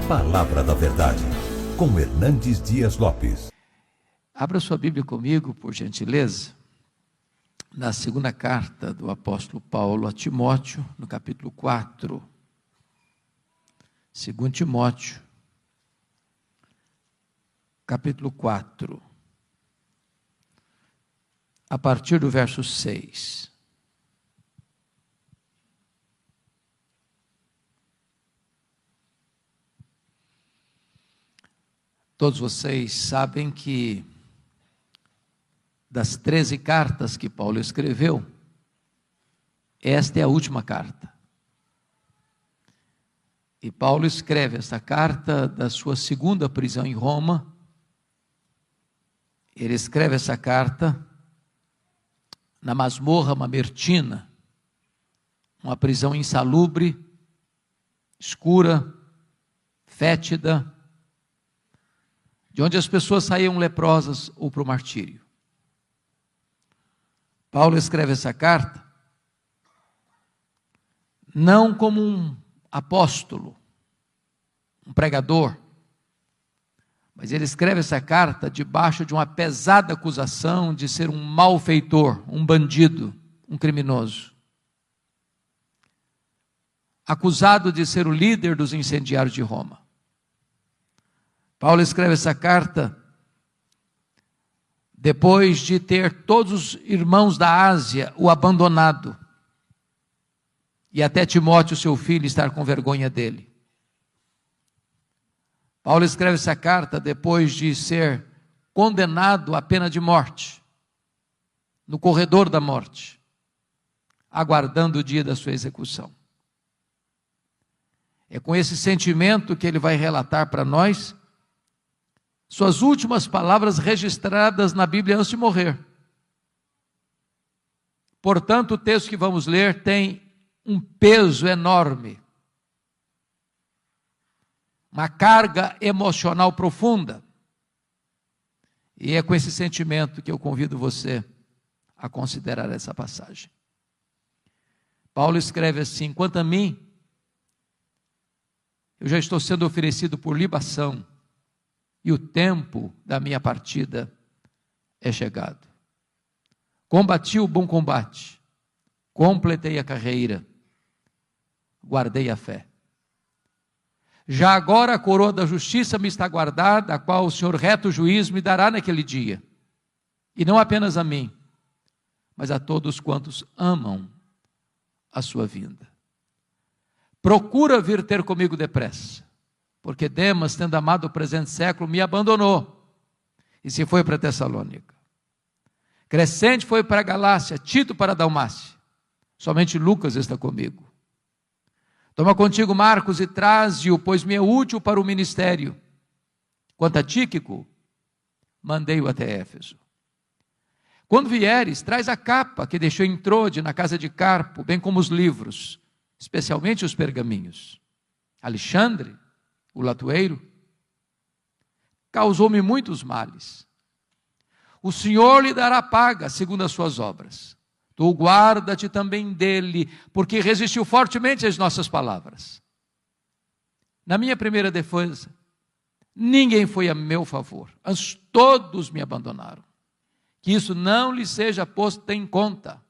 Palavra da Verdade, com Hernandes Dias Lopes. Abra sua Bíblia comigo, por gentileza, na segunda carta do apóstolo Paulo a Timóteo, no capítulo 4. 2 Timóteo, capítulo 4, a partir do verso 6. Todos vocês sabem que das 13 cartas que Paulo escreveu, esta é a última carta. E Paulo escreve esta carta da sua segunda prisão em Roma. Ele escreve essa carta na masmorra mamertina, uma prisão insalubre, escura, fétida, de onde as pessoas saíam leprosas ou para o martírio. Paulo escreve essa carta não como um apóstolo, um pregador, mas ele escreve essa carta debaixo de uma pesada acusação de ser um malfeitor, um bandido, um criminoso. Acusado de ser o líder dos incendiários de Roma. Paulo escreve essa carta depois de ter todos os irmãos da Ásia o abandonado, e até Timóteo, seu filho, estar com vergonha dele. Paulo escreve essa carta depois de ser condenado à pena de morte, no corredor da morte, aguardando o dia da sua execução. É com esse sentimento que ele vai relatar para nós suas últimas palavras registradas na Bíblia antes de morrer. Portanto, o texto que vamos ler tem um peso enorme, uma carga emocional profunda. E é com esse sentimento que eu convido você a considerar essa passagem. Paulo escreve assim: quanto a mim, eu já estou sendo oferecido por libação, e o tempo da minha partida é chegado. Combati o bom combate, completei a carreira, guardei a fé. Já agora a coroa da justiça me está guardada, a qual o Senhor reto juiz me dará naquele dia. E não apenas a mim, mas a todos quantos amam a sua vinda. Procura vir ter comigo depressa, porque Demas, tendo amado o presente século, me abandonou e se foi para Tessalônica. Crescente foi para a Galácia, Tito para a Dalmácia. Somente Lucas está comigo. Toma contigo Marcos e traze-o, pois me é útil para o ministério. Quanto a Tíquico, mandei-o até Éfeso. Quando vieres, traz a capa que deixou em Trode, na casa de Carpo, bem como os livros, especialmente os pergaminhos. Alexandre, o latoeiro, causou-me muitos males. O Senhor lhe dará paga segundo as suas obras. Tu guarda-te também dele, porque resistiu fortemente às nossas palavras. Na minha primeira defesa, ninguém foi a meu favor, antes todos me abandonaram. Que isso não lhe seja posto em conta.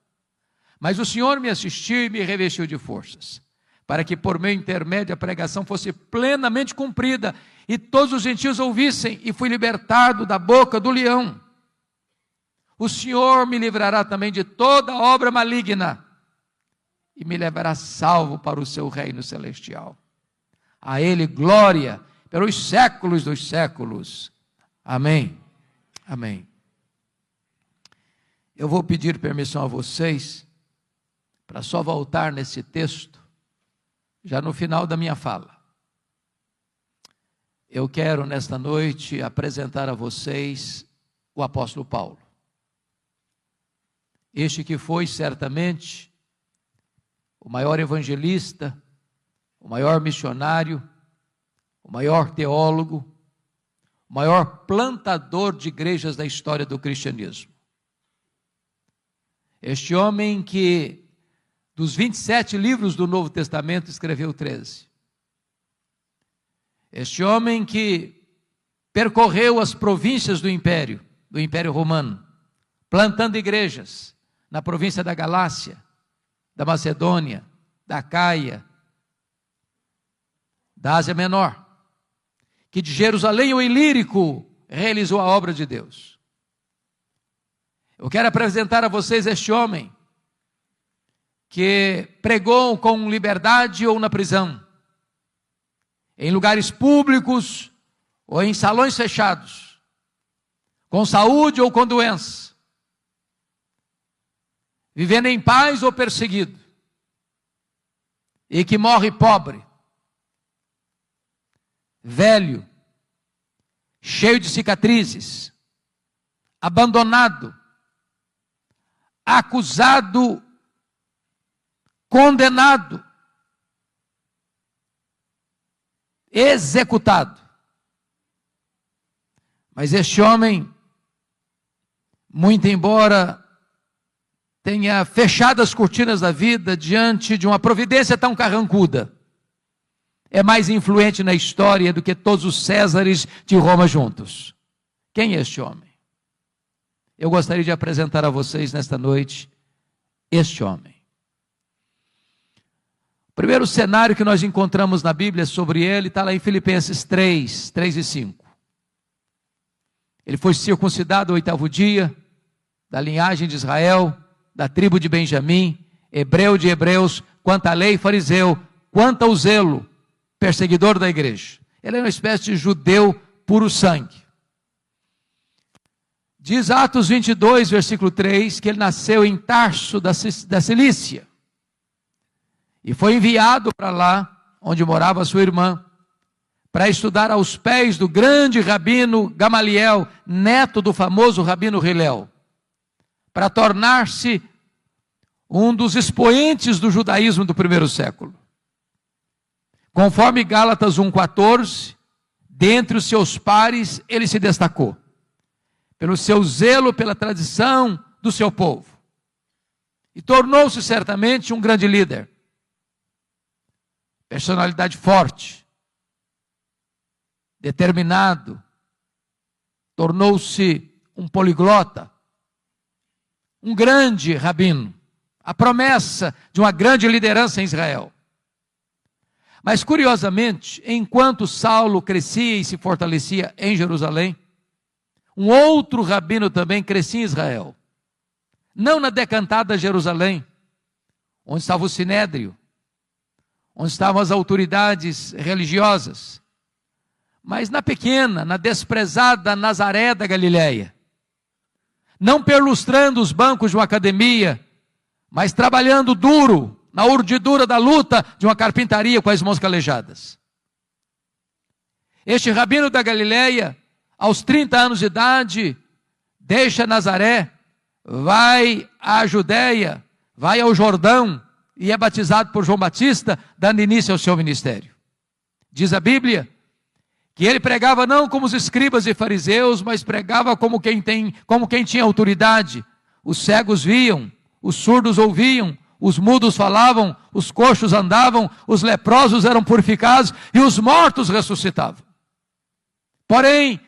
Mas o Senhor me assistiu e me revestiu de forças, para que por meu intermédio a pregação fosse plenamente cumprida, e todos os gentios ouvissem, e fui libertado da boca do leão. O Senhor me livrará também de toda obra maligna, e me levará salvo para o seu reino celestial. A Ele glória pelos séculos dos séculos. Amém. Amém. Eu vou pedir permissão a vocês, para só voltar nesse texto, já no final da minha fala. Eu quero nesta noite apresentar a vocês o apóstolo Paulo. Este que foi certamente o maior evangelista, o maior missionário, o maior teólogo, o maior plantador de igrejas da história do cristianismo. Este homem que, dos 27 livros do Novo Testamento, escreveu 13. Este homem que percorreu as províncias do Império Romano, plantando igrejas na província da Galácia, da Macedônia, da Acaia, da Ásia Menor, que de Jerusalém ao Ilírico realizou a obra de Deus. Eu quero apresentar a vocês este homem que pregou com liberdade ou na prisão, em lugares públicos ou em salões fechados, com saúde ou com doença, vivendo em paz ou perseguido, e que morre pobre, velho, cheio de cicatrizes, abandonado, acusado, condenado, executado. Mas este homem, muito embora tenha fechado as cortinas da vida diante de uma providência tão carrancuda, é mais influente na história do que todos os Césares de Roma juntos. Quem é este homem? Eu gostaria de apresentar a vocês nesta noite este homem. O primeiro cenário que nós encontramos na Bíblia sobre ele está lá em Filipenses 3 e 5. Ele foi circuncidado ao 8º dia, da linhagem de Israel, da tribo de Benjamim, hebreu de hebreus, quanto à lei, fariseu, quanto ao zelo, perseguidor da igreja. Ele é uma espécie de judeu puro sangue. Diz Atos 22, versículo 3, que ele nasceu em Tarso da Cilícia e foi enviado para lá, onde morava sua irmã, para estudar aos pés do grande rabino Gamaliel, neto do famoso rabino Hilel, para tornar-se um dos expoentes do judaísmo do primeiro século. Conforme Gálatas 1,14, dentre os seus pares, ele se destacou pelo seu zelo pela tradição do seu povo. E tornou-se certamente um grande líder. Personalidade forte, determinado, tornou-se um poliglota, um grande rabino, a promessa de uma grande liderança em Israel. Mas curiosamente, enquanto Saulo crescia e se fortalecia em Jerusalém, um outro rabino também crescia em Israel. Não na decantada Jerusalém, onde estava o Sinédrio, onde estavam as autoridades religiosas, mas na pequena, na desprezada Nazaré da Galileia. Não perlustrando os bancos de uma academia, mas trabalhando duro, na urdidura da luta de uma carpintaria com as mãos calejadas. Este rabino da Galileia, aos 30 anos de idade, deixa Nazaré, vai à Judéia, vai ao Jordão e é batizado por João Batista, dando início ao seu ministério. Diz a Bíblia que ele pregava não como os escribas e fariseus, mas pregava como quem tinha autoridade. Os cegos viam, os surdos ouviam, os mudos falavam, os coxos andavam, os leprosos eram purificados e os mortos ressuscitavam. Porém,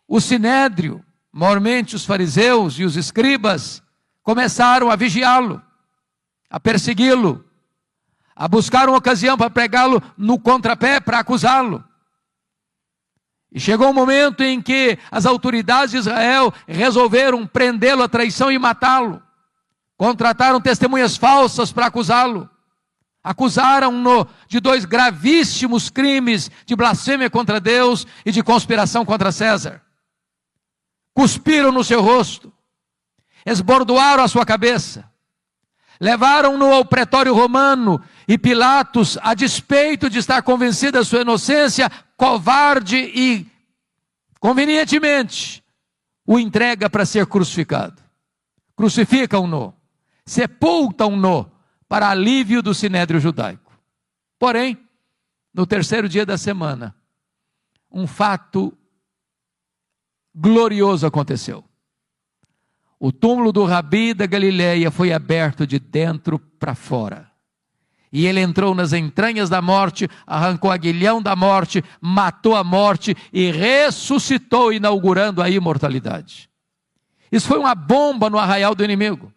o Sinédrio, maiormente os fariseus e os escribas, começaram a vigiá-lo, a persegui-lo, a buscar uma ocasião para pregá-lo no contrapé, para acusá-lo. E chegou um momento em que as autoridades de Israel resolveram prendê-lo à traição e matá-lo. Contrataram testemunhas falsas para acusá-lo. Acusaram-no de 2 gravíssimos crimes de blasfêmia contra Deus e de conspiração contra César. Cuspiram no seu rosto, esbordoaram a sua cabeça, levaram-no ao pretório romano e Pilatos, a despeito de estar convencido da sua inocência, covarde e convenientemente, o entrega para ser crucificado. Crucificam-no, sepultam-no para alívio do sinédrio judaico. Porém, no 3º dia da semana, um fato glorioso aconteceu. O túmulo do Rabi da Galileia foi aberto de dentro para fora. E ele entrou nas entranhas da morte, arrancou o aguilhão da morte, matou a morte e ressuscitou, inaugurando a imortalidade. Isso foi uma bomba no arraial do inimigo.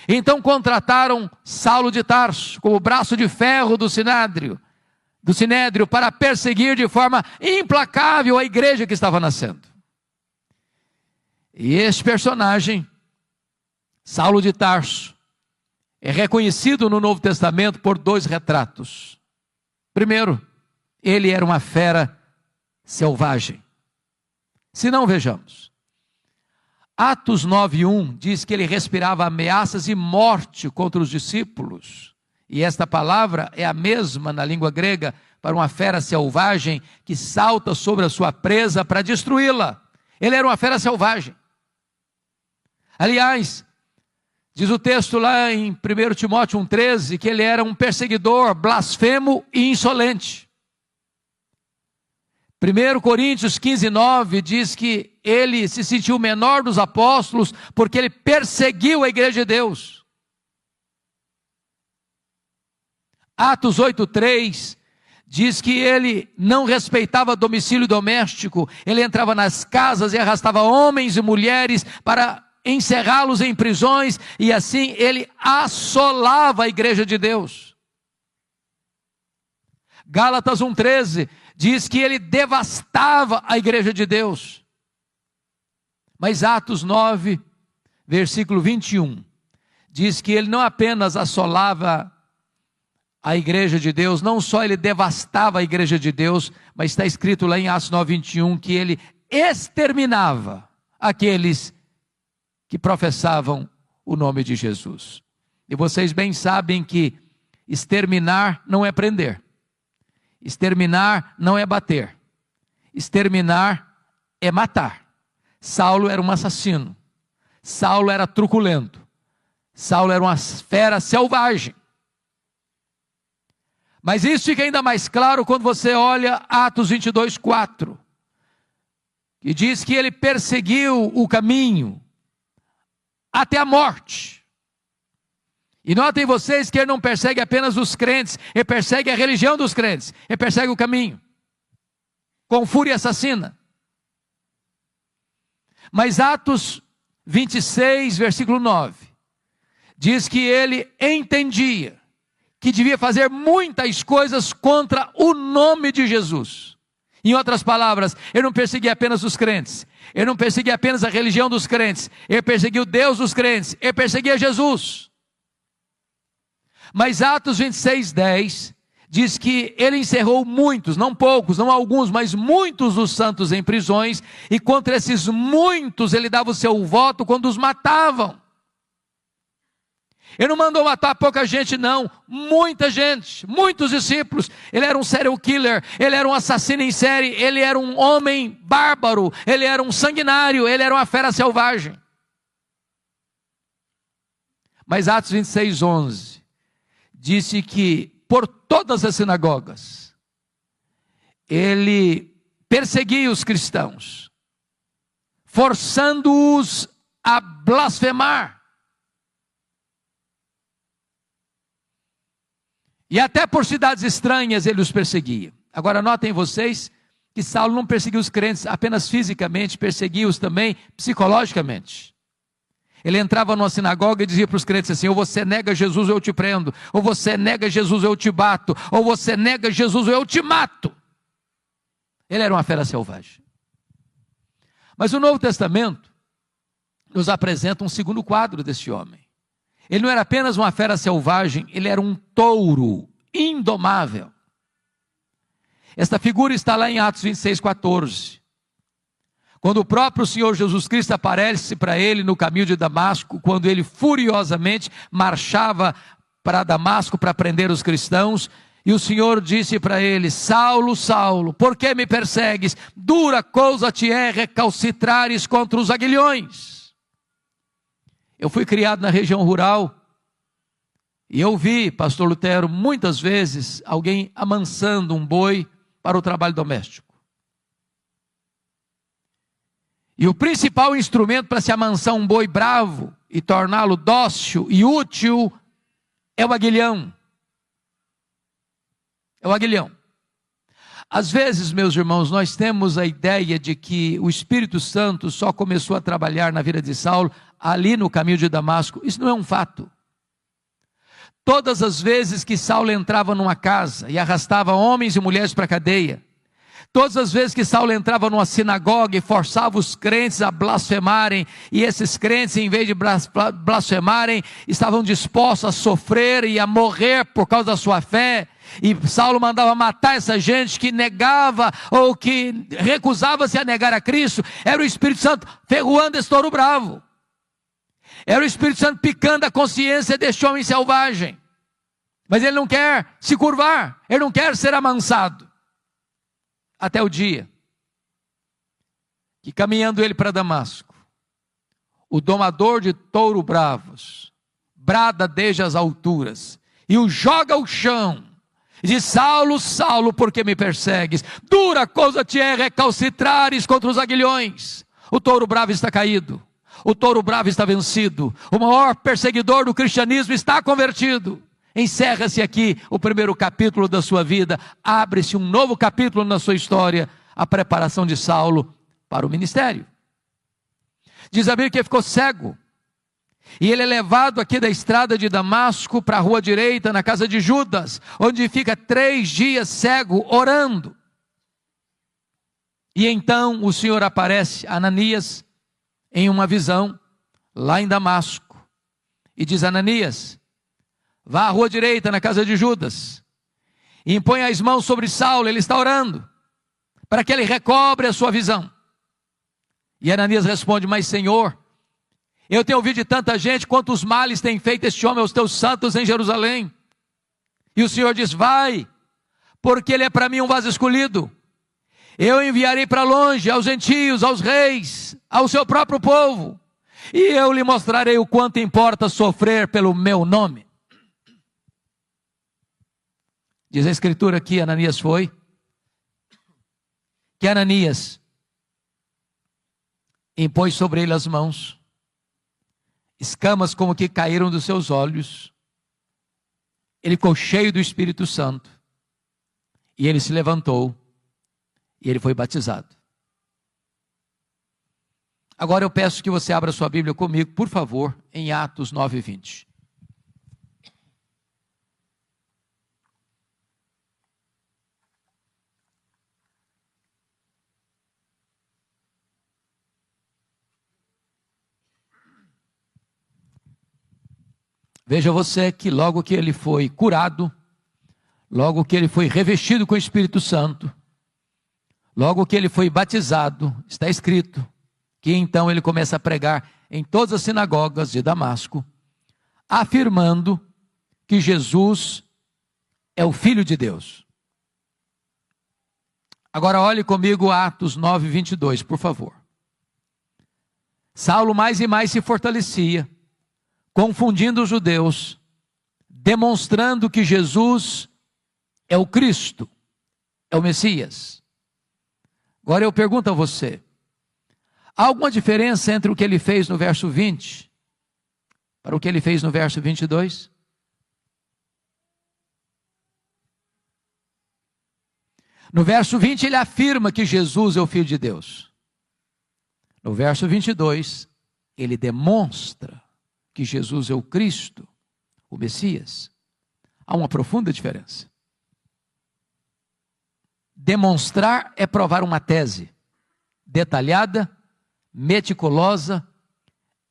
Então contrataram Saulo de Tarso como braço de ferro do Sinédrio para perseguir de forma implacável a igreja que estava nascendo. E este personagem, Saulo de Tarso, é reconhecido no Novo Testamento por 2 retratos. Primeiro, ele era uma fera selvagem. Se não, vejamos. Atos 9:1 diz que ele respirava ameaças e morte contra os discípulos. E esta palavra é a mesma na língua grega para uma fera selvagem que salta sobre a sua presa para destruí-la. Ele era uma fera selvagem. Aliás, diz o texto lá em 1 Timóteo 1,13 que ele era um perseguidor, blasfemo e insolente. 1 Coríntios 15:9 diz que ele se sentiu o menor dos apóstolos porque ele perseguiu a igreja de Deus. Atos 8:3 diz que ele não respeitava domicílio doméstico, ele entrava nas casas e arrastava homens e mulheres para encerrá-los em prisões, e assim ele assolava a igreja de Deus. Gálatas 1,13 diz que ele devastava a igreja de Deus. Mas Atos 9, versículo 21, diz que ele não apenas assolava a igreja de Deus, não só ele devastava a igreja de Deus, mas está escrito lá em Atos 9, 21, que ele exterminava aqueles que professavam o nome de Jesus. E vocês bem sabem que exterminar não é prender, exterminar não é bater, exterminar é matar. Saulo era um assassino, Saulo era truculento, Saulo era uma fera selvagem. Mas isso fica ainda mais claro quando você olha Atos 22:4, que diz que ele perseguiu o caminho até a morte. E notem vocês que ele não persegue apenas os crentes, ele persegue a religião dos crentes, ele persegue o caminho, com fúria assassina. Mas Atos 26, versículo 9, diz que ele entendia que devia fazer muitas coisas contra o nome de Jesus. Em outras palavras, ele não perseguia apenas os crentes, ele não perseguia apenas a religião dos crentes, ele perseguia o Deus dos crentes, ele perseguia Jesus. Mas Atos 26:10 diz que ele encerrou muitos, não poucos, não alguns, mas muitos dos santos em prisões, e contra esses muitos ele dava o seu voto quando os matavam. Ele não mandou matar pouca gente não, muita gente, muitos discípulos. Ele era um serial killer, ele era um assassino em série, ele era um homem bárbaro, ele era um sanguinário, ele era uma fera selvagem. Mas Atos 26:11 disse que por todas as sinagogas ele perseguia os cristãos, forçando-os a blasfemar. E até por cidades estranhas ele os perseguia. Agora notem vocês que Saulo não perseguia os crentes apenas fisicamente, perseguia-os também psicologicamente. Ele entrava numa sinagoga e dizia para os crentes assim: ou você nega Jesus ou eu te prendo, ou você nega Jesus ou eu te bato, ou você nega Jesus ou eu te mato. Ele era uma fera selvagem. Mas o Novo Testamento nos apresenta um segundo quadro desse homem. Ele não era apenas uma fera selvagem, ele era um touro indomável. Esta figura está lá em Atos 26:14. Quando o próprio Senhor Jesus Cristo aparece para ele no caminho de Damasco, quando ele furiosamente marchava para Damasco para prender os cristãos, e o Senhor disse para ele: Saulo, Saulo, por que me persegues? Dura coisa te é recalcitrares contra os aguilhões. Eu fui criado na região rural, e eu vi, pastor Lutero, muitas vezes alguém amansando um boi para o trabalho doméstico. E o principal instrumento para se amansar um boi bravo e torná-lo dócil e útil é o aguilhão. é o aguilhão. Às vezes, meus irmãos, nós temos a ideia de que o Espírito Santo só começou a trabalhar na vida de Saulo ali no caminho de Damasco. Isso não é um fato. Todas as vezes que Saulo entrava numa casa e arrastava homens e mulheres para a cadeia, todas as vezes que Saulo entrava numa sinagoga e forçava os crentes a blasfemarem, e esses crentes, em vez de blasfemarem, estavam dispostos a sofrer e a morrer por causa da sua fé, e Saulo mandava matar essa gente que negava ou que recusava-se a negar a Cristo, era o Espírito Santo ferroando esse touro bravo. Era o Espírito Santo picando a consciência deste homem selvagem. Mas ele não quer se curvar, ele não quer ser amansado. Até o dia que, caminhando ele para Damasco, o domador de touro bravos brada desde as alturas e o joga ao chão e diz: Saulo, Saulo, por que me persegues? Dura coisa te é recalcitrares contra os aguilhões. O touro bravo está caído, o touro bravo está vencido, o maior perseguidor do cristianismo está convertido. Encerra-se aqui o primeiro capítulo da sua vida, abre-se um novo capítulo na sua história, a preparação de Saulo para o ministério. Diz a Bíblia que ele ficou cego, e ele é levado aqui da estrada de Damasco para a rua direita, na casa de Judas, onde fica 3 dias cego, orando. E então o Senhor aparece a Ananias em uma visão, lá em Damasco, e diz: Ananias, vá à rua direita, na casa de Judas, e impõe as mãos sobre Saulo, ele está orando, para que ele recobre a sua visão. E Ananias responde: mas Senhor, eu tenho ouvido de tanta gente quantos males tem feito este homem aos teus santos em Jerusalém. E o Senhor diz: vai, porque ele é para mim um vaso escolhido. Eu enviarei para longe aos gentios, aos reis, ao seu próprio povo, e eu lhe mostrarei o quanto importa sofrer pelo meu nome. Diz a Escritura que Ananias foi, que Ananias impôs sobre ele as mãos, escamas como que caíram dos seus olhos, ele ficou cheio do Espírito Santo, e ele se levantou, e ele foi batizado. Agora eu peço que você abra sua Bíblia comigo, por favor, em Atos 9:20. Veja você que logo que ele foi curado, logo que ele foi revestido com o Espírito Santo, logo que ele foi batizado, está escrito que então ele começa a pregar em todas as sinagogas de Damasco, afirmando que Jesus é o Filho de Deus. Agora olhe comigo Atos 9:22, por favor. Saulo mais e mais se fortalecia, confundindo os judeus, demonstrando que Jesus é o Cristo, é o Messias. Agora eu pergunto a você, há alguma diferença entre o que ele fez no verso 20 para o que ele fez no verso 22? No verso 20 ele afirma que Jesus é o Filho de Deus. No verso 22 ele demonstra que Jesus é o Cristo, o Messias. Há uma profunda diferença. Demonstrar é provar uma tese detalhada, meticulosa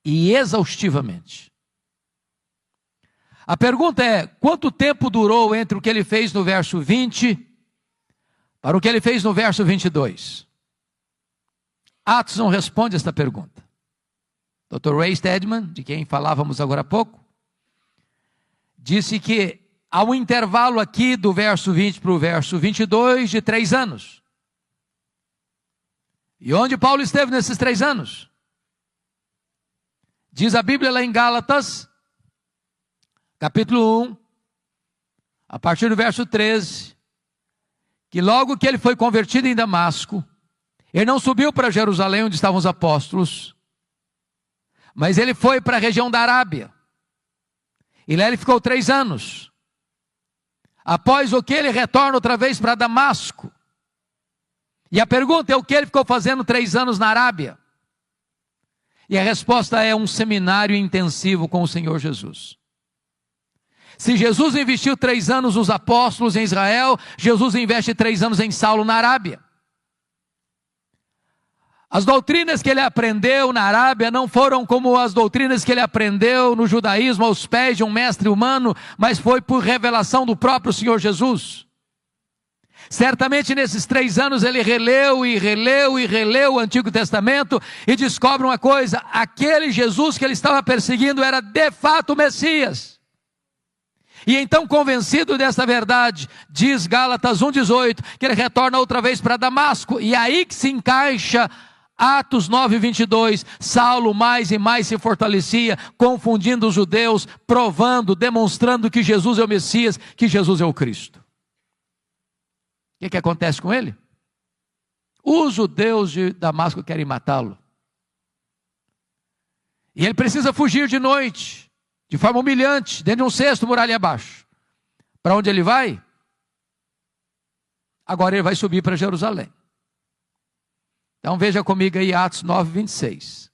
e exaustivamente. A pergunta é: quanto tempo durou entre o que ele fez no verso 20 para o que ele fez no verso 22? Atos não responde esta pergunta. Dr. Ray Stedman, de quem falávamos agora há pouco, disse que há um intervalo aqui do verso 20 para o verso 22 de 3 anos. E onde Paulo esteve nesses 3 anos? Diz a Bíblia lá em Gálatas, capítulo 1, a partir do verso 13, que logo que ele foi convertido em Damasco, ele não subiu para Jerusalém onde estavam os apóstolos, mas ele foi para a região da Arábia. E lá ele ficou 3 anos. Após o que ele retorna outra vez para Damasco. E a pergunta é: o que ele ficou fazendo 3 anos na Arábia? E a resposta é: um seminário intensivo com o Senhor Jesus. Se Jesus investiu 3 anos nos apóstolos em Israel, Jesus investe 3 anos em Saulo na Arábia. As doutrinas que ele aprendeu na Arábia não foram como as doutrinas que ele aprendeu no judaísmo aos pés de um mestre humano, mas foi por revelação do próprio Senhor Jesus. Certamente nesses 3 anos ele releu e releu e releu o Antigo Testamento e descobre uma coisa: aquele Jesus que ele estava perseguindo era de fato o Messias. E então, convencido dessa verdade, diz Gálatas 1,18, que ele retorna outra vez para Damasco, e aí que se encaixa Atos 9,22, Saulo mais e mais se fortalecia, confundindo os judeus, provando, demonstrando que Jesus é o Messias, que Jesus é o Cristo. O que acontece com ele? Os judeus de Damasco querem matá-lo. E ele precisa fugir de noite, de forma humilhante, dentro de um cesto, muralha abaixo. Para onde ele vai? Agora ele vai subir para Jerusalém. Então veja comigo aí Atos 9,26.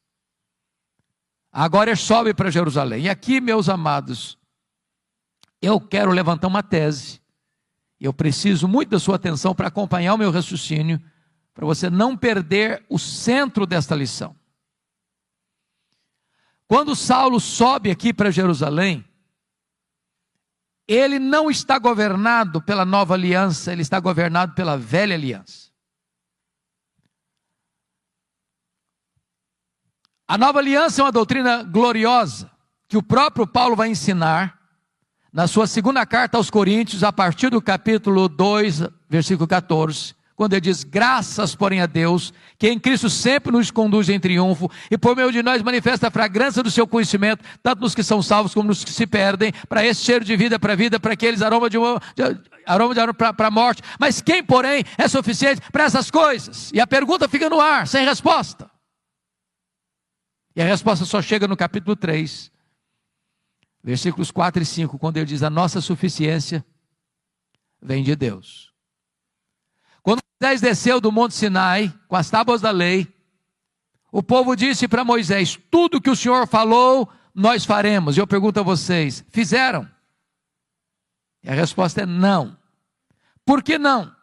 Agora ele sobe para Jerusalém. E aqui, meus amados, eu quero levantar uma tese. Eu preciso muito da sua atenção para acompanhar o meu raciocínio, para você não perder o centro desta lição. Quando Saulo sobe aqui para Jerusalém, ele não está governado pela nova aliança, ele está governado pela velha aliança. A nova aliança é uma doutrina gloriosa, que o próprio Paulo vai ensinar na sua segunda carta aos Coríntios, a partir do capítulo 2, versículo 14, quando ele diz: graças, porém, a Deus, que em Cristo sempre nos conduz em triunfo, e por meio de nós manifesta a fragrância do seu conhecimento, tanto nos que são salvos como nos que se perdem, para esse cheiro de vida para a vida, para aqueles aroma para a morte. Mas quem, porém, é suficiente para essas coisas? E a pergunta fica no ar, sem resposta. E a resposta só chega no capítulo 3, versículos 4 e 5, quando ele diz: a nossa suficiência vem de Deus. Quando Moisés desceu do Monte Sinai, com as tábuas da lei, o povo disse para Moisés: tudo que o Senhor falou, nós faremos. E eu pergunto a vocês: fizeram? E a resposta é não. Por que não?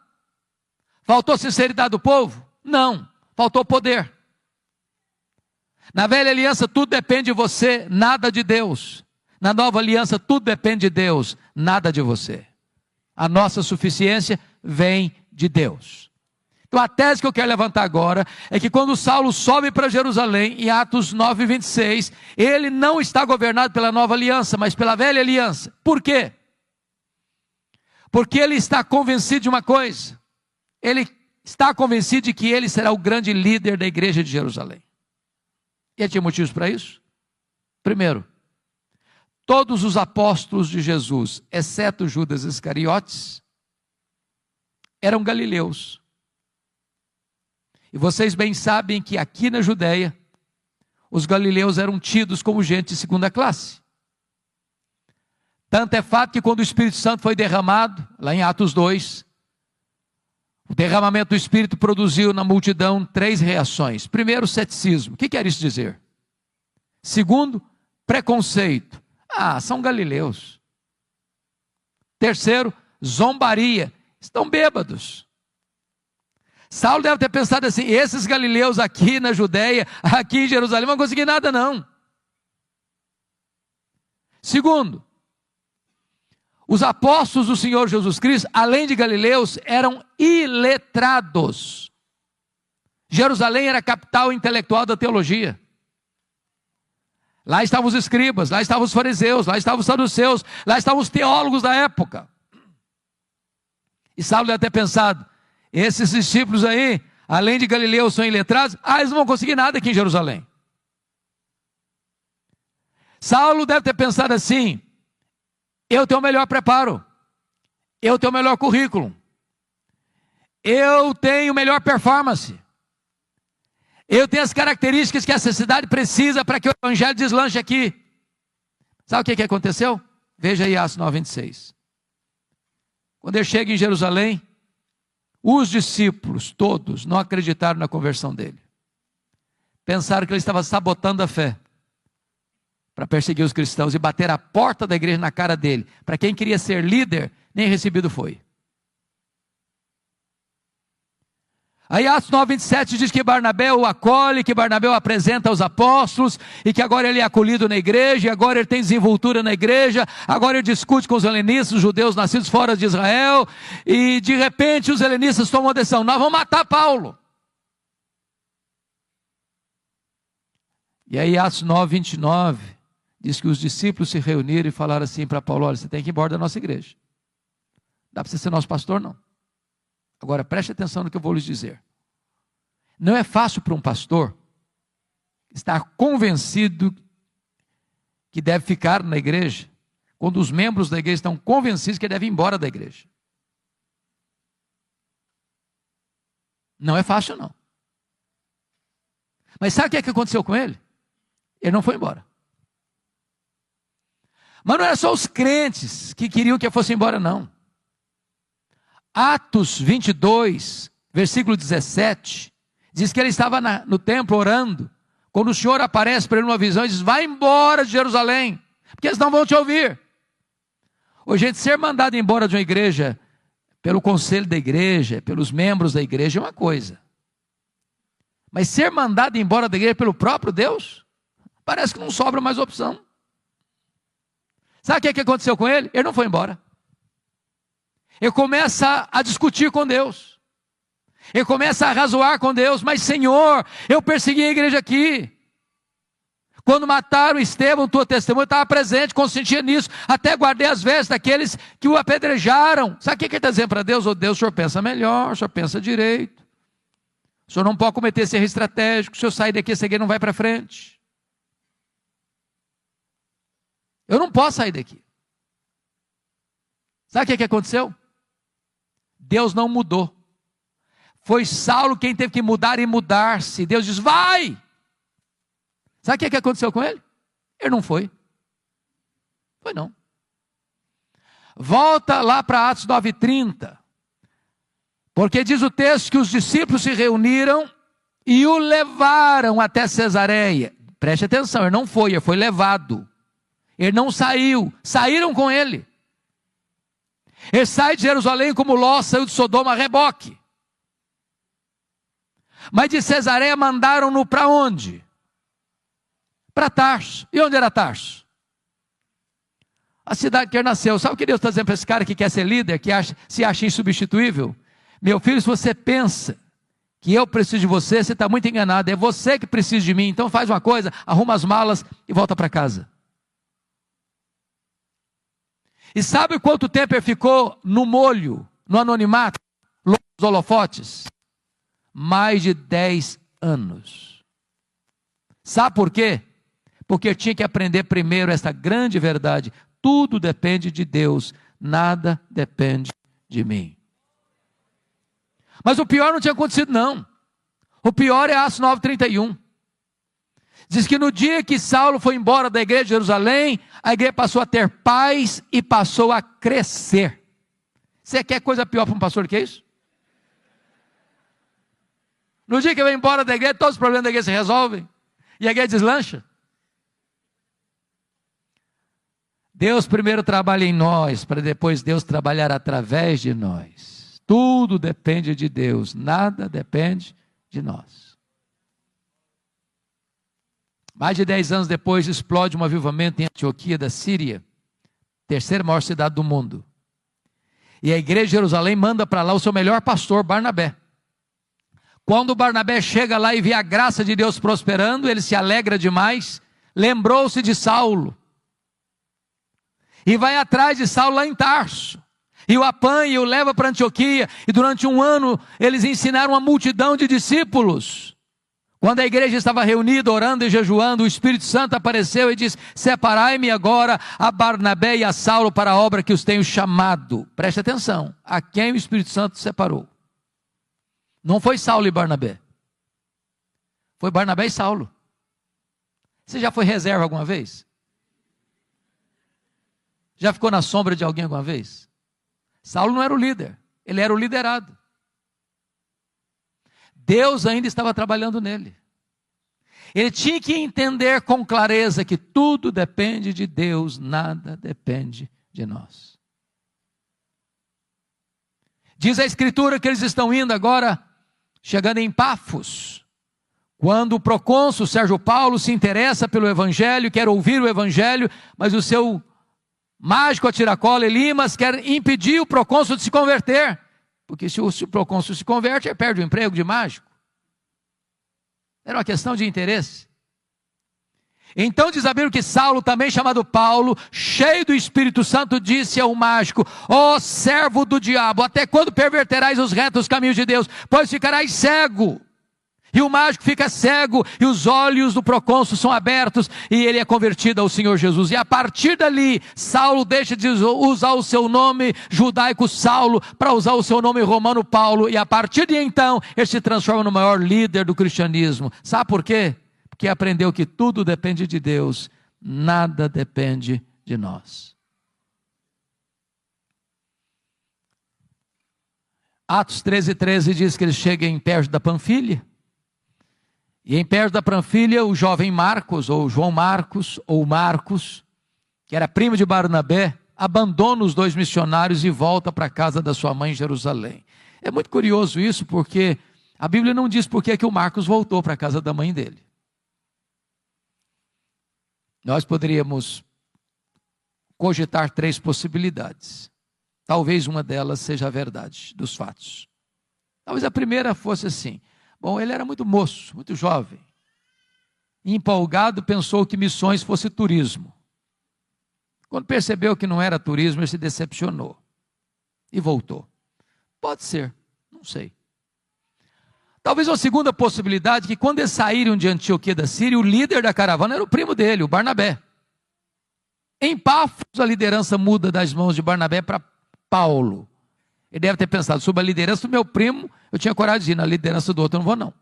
Faltou sinceridade do povo? Não, faltou poder. Na velha aliança tudo depende de você, nada de Deus. Na nova aliança tudo depende de Deus, nada de você. A nossa suficiência vem de Deus. Então a tese que eu quero levantar agora é que quando Saulo sobe para Jerusalém, em Atos 9,26, ele não está governado pela nova aliança, mas pela velha aliança. Por quê? Porque ele está convencido de uma coisa. Ele está convencido de que ele será o grande líder da igreja de Jerusalém. E ele tinha motivos para isso? Primeiro, todos os apóstolos de Jesus, exceto Judas Iscariotes, eram galileus. E vocês bem sabem que aqui na Judéia, os galileus eram tidos como gente de segunda classe. Tanto é fato que quando o Espírito Santo foi derramado, lá em Atos 2, o derramamento do Espírito produziu na multidão 3 reações. Primeiro, ceticismo. O que quer isso dizer? Segundo, preconceito. Ah, são galileus. Terceiro, zombaria. Estão bêbados. Saulo deve ter pensado assim: esses galileus aqui na Judéia, aqui em Jerusalém, não vão conseguir nada não. Segundo, os apóstolos do Senhor Jesus Cristo, além de galileus, eram iletrados. Jerusalém era a capital intelectual da teologia. Lá estavam os escribas, lá estavam os fariseus, lá estavam os saduceus, lá estavam os teólogos da época. E Saulo deve ter pensado: esses discípulos aí, além de galileus, são iletrados, eles não vão conseguir nada aqui em Jerusalém. Saulo deve ter pensado assim: eu tenho o melhor preparo, eu tenho o melhor currículo, eu tenho melhor performance, eu tenho as características que essa cidade precisa para que o evangelho deslanche aqui. Sabe o que aconteceu? Veja aí Atos 9,26. Quando ele chega em Jerusalém, os discípulos todos não acreditaram na conversão dele. Pensaram que ele estava sabotando a fé para perseguir os cristãos e bater a porta da igreja na cara dele. Para quem queria ser líder, nem recebido foi. Aí Atos 9:27 diz que Barnabé o acolhe, que Barnabé o apresenta aos apóstolos, e que agora ele é acolhido na igreja, e agora ele tem desenvoltura na igreja, agora ele discute com os helenistas, os judeus nascidos fora de Israel, e de repente os helenistas tomam uma decisão: nós vamos matar Paulo. E aí Atos 9:29 diz que os discípulos se reuniram e falaram assim para Paulo: olha, você tem que ir embora da nossa igreja. Não dá para você ser nosso pastor, não. Agora preste atenção no que eu vou lhes dizer. Não é fácil para um pastor estar convencido que deve ficar na igreja, quando os membros da igreja estão convencidos que ele deve ir embora da igreja. Não é fácil, não. Mas sabe o que aconteceu com ele? Ele não foi embora. Mas não era só os crentes que queriam que ele fosse embora, não. Atos 22, versículo 17, diz que ele estava no templo orando, quando o Senhor aparece para ele numa visão e diz: vai embora de Jerusalém, porque eles não vão te ouvir. Hoje, gente, ser mandado embora de uma igreja, pelo conselho da igreja, pelos membros da igreja, é uma coisa. Mas ser mandado embora da igreja pelo próprio Deus, parece que não sobra mais opção. Sabe o que aconteceu com ele? Ele não foi embora. Ele começa a discutir com Deus. Ele começa a razoar com Deus. Mas Senhor, eu persegui a igreja aqui. Quando mataram Estevão, tua testemunha, eu estava presente, consentia nisso. Até guardei as vestes daqueles que o apedrejaram. Sabe o que ele está dizendo para Deus? Ô Deus, o Senhor pensa melhor, o Senhor pensa direito. O Senhor não pode cometer esse erro estratégico. Se eu sair daqui, essa igreja não vai para frente. Eu não posso sair daqui. Sabe o que aconteceu? Deus não mudou. Foi Saulo quem teve que mudar e mudar-se. Deus diz: vai! Sabe o que aconteceu com ele? Ele não foi. Foi não. Volta lá para Atos 9:30. Porque diz o texto que os discípulos se reuniram e o levaram até Cesareia. Preste atenção, ele não foi, ele foi levado. Ele não saiu, saíram com ele. Ele sai de Jerusalém como Ló saiu de Sodoma a reboque. Mas de Cesareia mandaram-no para onde? Para Tarso. E onde era Tarso? A cidade que ele nasceu. Sabe o que Deus está dizendo para esse cara que quer ser líder, que se acha insubstituível? Meu filho, se você pensa que eu preciso de você, você está muito enganado. É você que precisa de mim. Então faz uma coisa, arruma as malas e volta para casa. E sabe quanto tempo ele ficou no molho, no anonimato, longe dos holofotes? Mais de 10 anos. Sabe por quê? Porque eu tinha que aprender primeiro essa grande verdade: tudo depende de Deus, nada depende de mim. Mas o pior não tinha acontecido, não. O pior é Atos 9:31. Diz que no dia que Saulo foi embora da igreja de Jerusalém, a igreja passou a ter paz e passou a crescer. Você quer coisa pior para um pastor do que isso? No dia que ele vai embora da igreja, todos os problemas da igreja se resolvem. E a igreja deslancha. Deus primeiro trabalha em nós, para depois Deus trabalhar através de nós. Tudo depende de Deus, nada depende de nós. Mais de 10 anos depois, explode um avivamento em Antioquia da Síria, terceira maior cidade do mundo. E a igreja de Jerusalém manda para lá o seu melhor pastor, Barnabé. Quando Barnabé chega lá e vê a graça de Deus prosperando, ele se alegra demais, lembrou-se de Saulo. E vai atrás de Saulo lá em Tarso. E o apanha e o leva para Antioquia. E durante um ano eles ensinaram uma multidão de discípulos. Quando a igreja estava reunida, orando e jejuando, o Espírito Santo apareceu e disse: separai-me agora a Barnabé e a Saulo para a obra que os tenho chamado. Preste atenção, a quem o Espírito Santo separou? Não foi Saulo e Barnabé. Foi Barnabé e Saulo. Você já foi reserva alguma vez? Já ficou na sombra de alguém alguma vez? Saulo não era o líder, ele era o liderado. Deus ainda estava trabalhando nele. Ele tinha que entender com clareza que tudo depende de Deus, nada depende de nós. Diz a Escritura que eles estão indo agora, chegando em Pafos, quando o procônsul Sérgio Paulo se interessa pelo Evangelho, quer ouvir o Evangelho, mas o seu mágico a tiracola Elimas quer impedir o procônsul de se converter, porque se o procônsul se converte, ele perde o emprego de mágico. Era uma questão de interesse. Então diz a Bíblia que Saulo, também chamado Paulo, cheio do Espírito Santo, disse ao mágico: ó servo do diabo, até quando perverterás os retos caminhos de Deus? Pois ficarás cego. E o mágico fica cego, e os olhos do procônsul são abertos, e ele é convertido ao Senhor Jesus. E a partir dali, Saulo deixa de usar o seu nome judaico Saulo, para usar o seu nome romano Paulo, e a partir de então, ele se transforma no maior líder do cristianismo. Sabe por quê? Porque aprendeu que tudo depende de Deus, nada depende de nós. Atos 13:13 diz que ele chega em Perge da Panfilha. E em Perge da Panfilha, o jovem Marcos, ou João Marcos, ou Marcos, que era primo de Barnabé, abandona os dois missionários e volta para a casa da sua mãe em Jerusalém. É muito curioso isso, porque a Bíblia não diz por que o Marcos voltou para a casa da mãe dele. Nós poderíamos cogitar 3 possibilidades. Talvez uma delas seja a verdade dos fatos. Talvez a primeira fosse assim: bom, ele era muito moço, muito jovem. Empolgado, pensou que missões fosse turismo. Quando percebeu que não era turismo, ele se decepcionou e voltou. Pode ser, não sei. Talvez uma segunda possibilidade, que quando eles saíram de Antioquia da Síria, o líder da caravana era o primo dele, o Barnabé. Em Pafos, a liderança muda das mãos de Barnabé para Paulo. Ele deve ter pensado: sob a liderança do meu primo, eu tinha coragem de ir, na liderança do outro eu não vou não.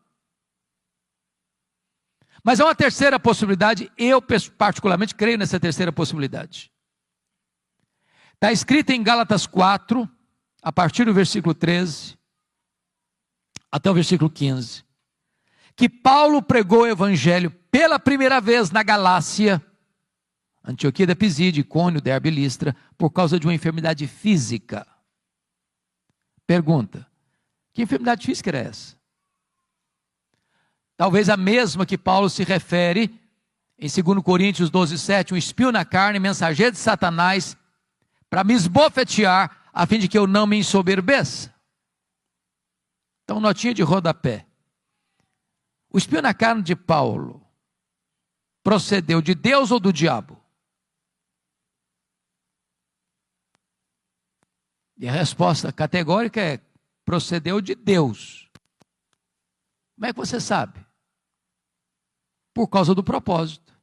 Mas há uma terceira possibilidade, eu particularmente creio nessa terceira possibilidade. Está escrito em Gálatas 4, a partir do versículo 13, até o versículo 15, que Paulo pregou o evangelho pela primeira vez na Galácia, Antioquia da Pisídia, Icônio, Derbe e Listra, por causa de uma enfermidade física. Pergunta: que enfermidade física era essa? Talvez a mesma que Paulo se refere em 2 Coríntios 12:7, um espinho na carne, mensageiro de Satanás, para me esbofetear, a fim de que eu não me ensoberbeça. Então, notinha de rodapé. O espinho na carne de Paulo procedeu de Deus ou do diabo? E a resposta categórica é: procedeu de Deus. Como é que você sabe? Por causa do propósito,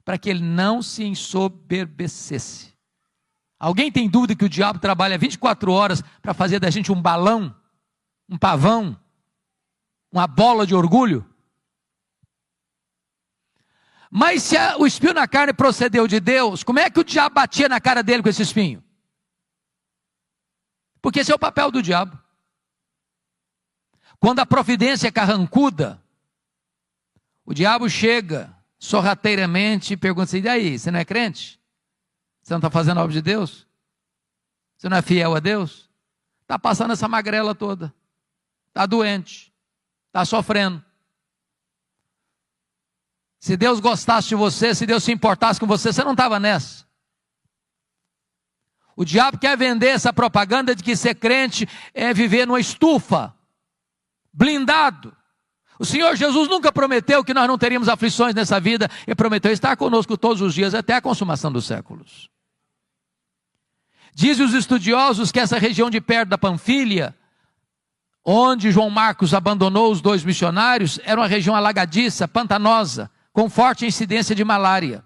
para que ele não se ensoberbecesse. Alguém tem dúvida que o diabo trabalha 24 horas para fazer da gente um balão, um pavão, uma bola de orgulho? Mas se o espinho na carne procedeu de Deus, como é que o diabo batia na cara dele com esse espinho? Porque esse é o papel do diabo. Quando a providência é carrancuda, o diabo chega sorrateiramente e pergunta assim: e aí, você não é crente? Você não está fazendo a obra de Deus? Você não é fiel a Deus? Está passando essa magrela toda, está doente, está sofrendo. Se Deus gostasse de você, se Deus se importasse com você, você não estava nessa. O diabo quer vender essa propaganda de que ser crente é viver numa estufa, blindado. O Senhor Jesus nunca prometeu que nós não teríamos aflições nessa vida. Ele prometeu estar conosco todos os dias até a consumação dos séculos. Dizem os estudiosos que essa região de perto da Panfilha, onde João Marcos abandonou os dois missionários, era uma região alagadiça, pantanosa, com forte incidência de malária.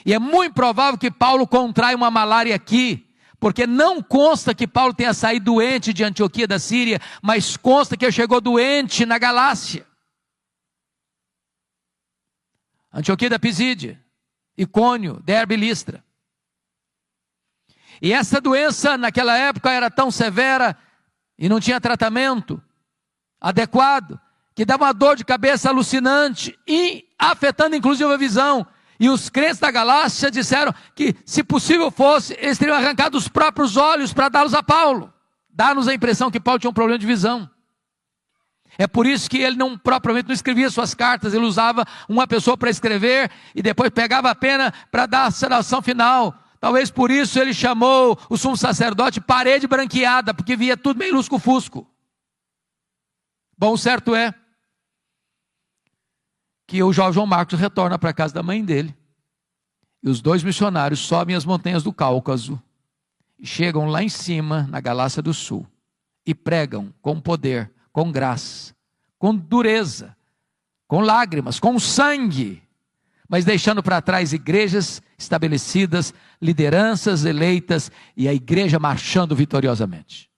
E é muito provável que Paulo contraia uma malária aqui, porque não consta que Paulo tenha saído doente de Antioquia da Síria, mas consta que ele chegou doente na Galácia. Antioquia da Pisídia, Icônio, Derbe e Listra. E essa doença naquela época era tão severa e não tinha tratamento adequado, que dava uma dor de cabeça alucinante e afetando inclusive a visão. E os crentes da Galácia disseram que, se possível fosse, eles teriam arrancado os próprios olhos para dá-los a Paulo. Dá-nos a impressão que Paulo tinha um problema de visão. É por isso que ele propriamente não escrevia suas cartas, ele usava uma pessoa para escrever e depois pegava a pena para dar a sanação final. Talvez por isso ele chamou o sumo sacerdote parede branqueada, porque via tudo meio lusco-fusco. Bom, o certo é que o João Marcos retorna para a casa da mãe dele. E os dois missionários sobem as montanhas do Cáucaso e chegam lá em cima, na Galácia do Sul, e pregam com poder, com graça, com dureza, com lágrimas, com sangue, mas deixando para trás igrejas estabelecidas, lideranças eleitas e a igreja marchando vitoriosamente.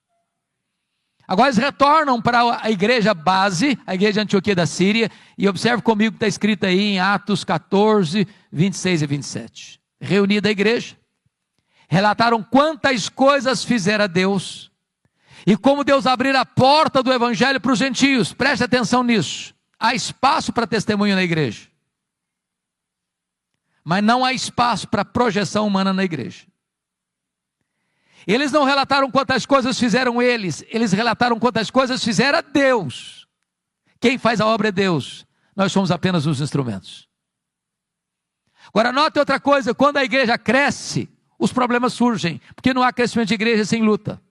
Agora eles retornam para a igreja base, a igreja de Antioquia da Síria, e observe comigo que está escrito aí em Atos 14, 26 e 27. Reunida a igreja, relataram quantas coisas fizera Deus, e como Deus abrira a porta do evangelho para os gentios. Preste atenção nisso. Há espaço para testemunho na igreja, mas não há espaço para projeção humana na igreja. Eles não relataram quantas coisas fizeram eles relataram quantas coisas fizera Deus. Quem faz a obra é Deus, nós somos apenas os instrumentos. Agora note outra coisa, quando a igreja cresce, os problemas surgem, porque não há crescimento de igreja sem luta.